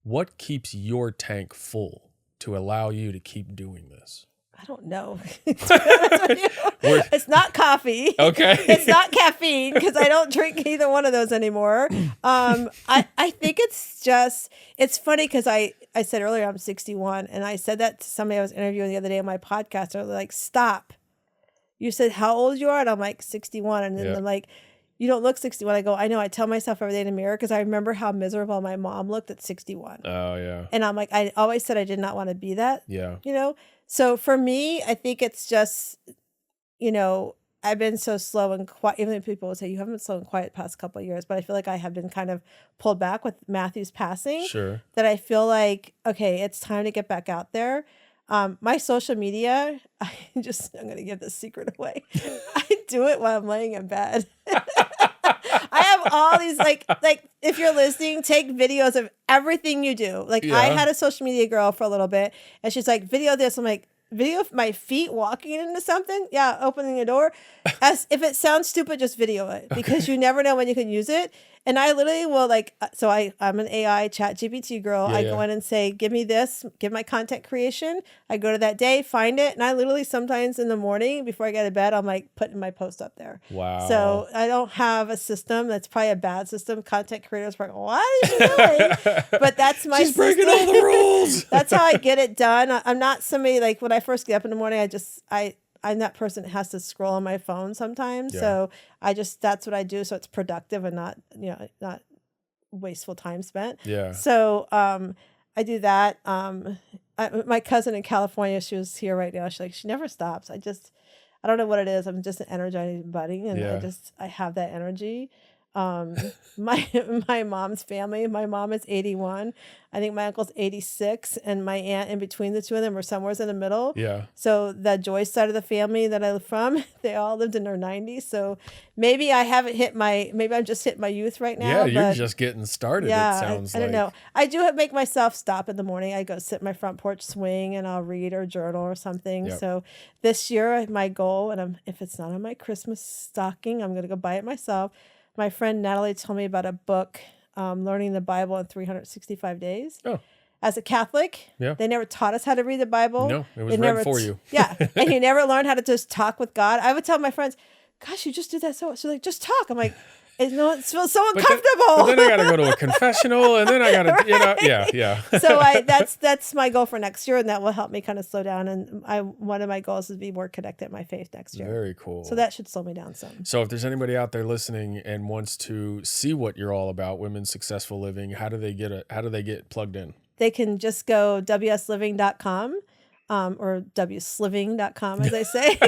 What keeps your tank full to allow you to keep doing this? I don't know. It's not coffee. Okay. It's not caffeine because I don't drink either one of those anymore. I think it's funny because I said earlier I'm 61, and I said that to somebody I was interviewing the other day on my podcast. They're like, stop. You said how old you are? And I'm like 61. And then they're like, you don't look 61. I go, I know. I tell myself every day in the mirror because I remember how miserable my mom looked at 61. Oh, yeah. And I'm like, I always said I did not want to be that. Yeah. So for me, I think it's just, I've been so slow and quiet. Even if people would say you haven't been slow and quiet the past couple of years, but I feel like I have been kind of pulled back with Matthew's passing. Sure. That I feel like, okay, it's time to get back out there. My social media, I'm going to give this secret away. I do it while I'm laying in bed. I have all these, like if you're listening, take videos of everything you do. Like I had a social media girl for a little bit, and she's like, video this. I'm like, video of my feet walking into something. Yeah. Opening a door. As if it sounds stupid, just video it because you never know when you can use it. And I literally will I'm an AI chat GPT girl. I go in and say, give me this, give my content creation. I go to that day, find it. And I literally sometimes in the morning before I get to bed, I'm like putting my post up there. Wow. So I don't have a system. That's probably a bad system. Content creators are like, what is she doing? But that's my She's breaking all the rules. That's how I get it done. I'm not somebody like when I first get up in the morning, I'm that person that has to scroll on my phone sometimes. So that's what I do. So it's productive and not wasteful time spent. Yeah. So I do that. My cousin in California, she was here right now. She never stops. I don't know what it is. I'm just an energizing buddy. And I have that energy. My mom's family, my mom is 81. I think my uncle's 86, and my aunt in between the two of them are somewhere in the middle. Yeah. So the Joyce side of the family that I live from, they all lived in their 90s. So maybe I'm just hitting my youth right now. Yeah, you're just getting started. Yeah, it sounds I don't know. I do make myself stop in the morning. I go sit in my front porch swing and I'll read or journal or something. Yep. So this year, my goal, and if it's not on my Christmas stocking, I'm going to go buy it myself. My friend Natalie told me about a book, Learning the Bible in 365 Days. Oh. As a Catholic, they never taught us how to read the Bible. No, it was read for you. Yeah, and you never learned how to just talk with God. I would tell my friends, gosh, you just did that so. She's like, just talk. I'm like, it feels so uncomfortable. But then I got to go to a confessional, and then I got to, yeah. So that's my goal for next year, and that will help me kind of slow down. And one of my goals is to be more connected in my faith next year. Very cool. So that should slow me down some. So if there's anybody out there listening and wants to see what you're all about, Women's Successful Living, how do they get plugged in? They can just go wsliving.com. Or wsliving.com, as I say.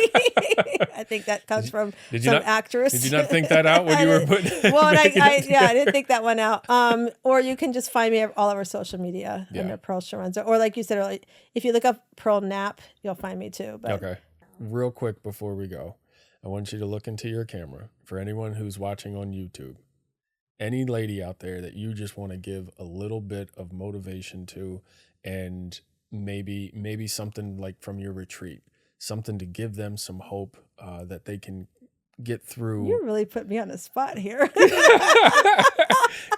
I think that comes from some actress. Did you not think that out when you were putting? Well, I didn't think that one out. Or you can just find me all over social media under Pearl Chiarenza. Or like you said earlier, if you look up Pearl Knapp, you'll find me too. But. Okay. Real quick before we go, I want you to look into your camera. For anyone who's watching on YouTube, any lady out there that you just want to give a little bit of motivation to, and maybe something like from your retreat, something to give them some hope that they can get through. You really put me on the spot here.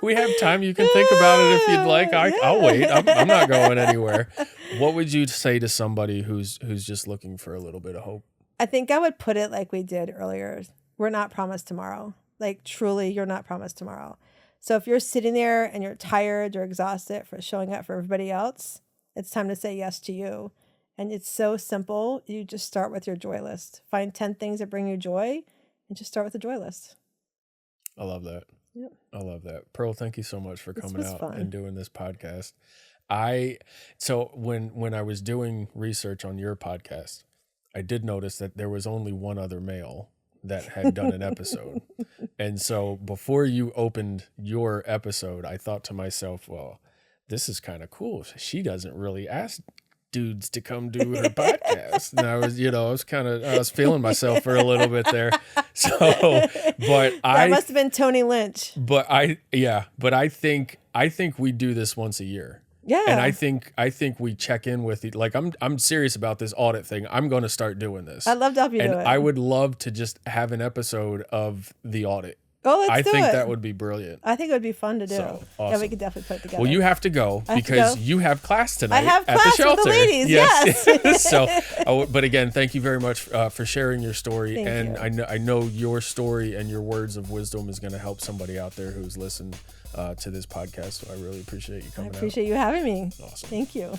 We have time. You can think about it if you'd like. I'll wait. I'm not going anywhere. What would you say to somebody who's just looking for a little bit of hope? I think I would put it like we did earlier. We're not promised tomorrow. Like, truly, you're not promised tomorrow. So if you're sitting there and you're tired, you're exhausted for showing up for everybody else, it's time to say yes to you. And it's so simple. You just start with your joy list. Find 10 things that bring you joy and just start with the joy list. I love that. Yep. I love that. Pearl, thank you so much for coming out fun. and doing this podcast. So when I was doing research on your podcast, I did notice that there was only one other male that had done an episode. And so before you opened your episode, I thought to myself, well, this is kind of cool. She doesn't really ask dudes to come do her podcast. And I was feeling myself for a little bit there. So, but that must have been Tony Lynch. But I think we do this once a year. Yeah. And I think we check in with it. Like, I'm serious about this audit thing. I'm going to start doing this. I'd love to help you do it. I would love to just have an episode of the audit. Oh, let's do it. I think that would be brilliant. I think it would be fun to do. So, Yeah, awesome. we could definitely put it together. Well, you have to go because you have class tonight. I have at class the shelter. with the ladies. Yes. So, but again, thank you very much for sharing your story. Thank and you. I know your story and your words of wisdom is going to help somebody out there who's listened to this podcast. So I really appreciate you coming out. I appreciate you having me. Awesome. Thank you.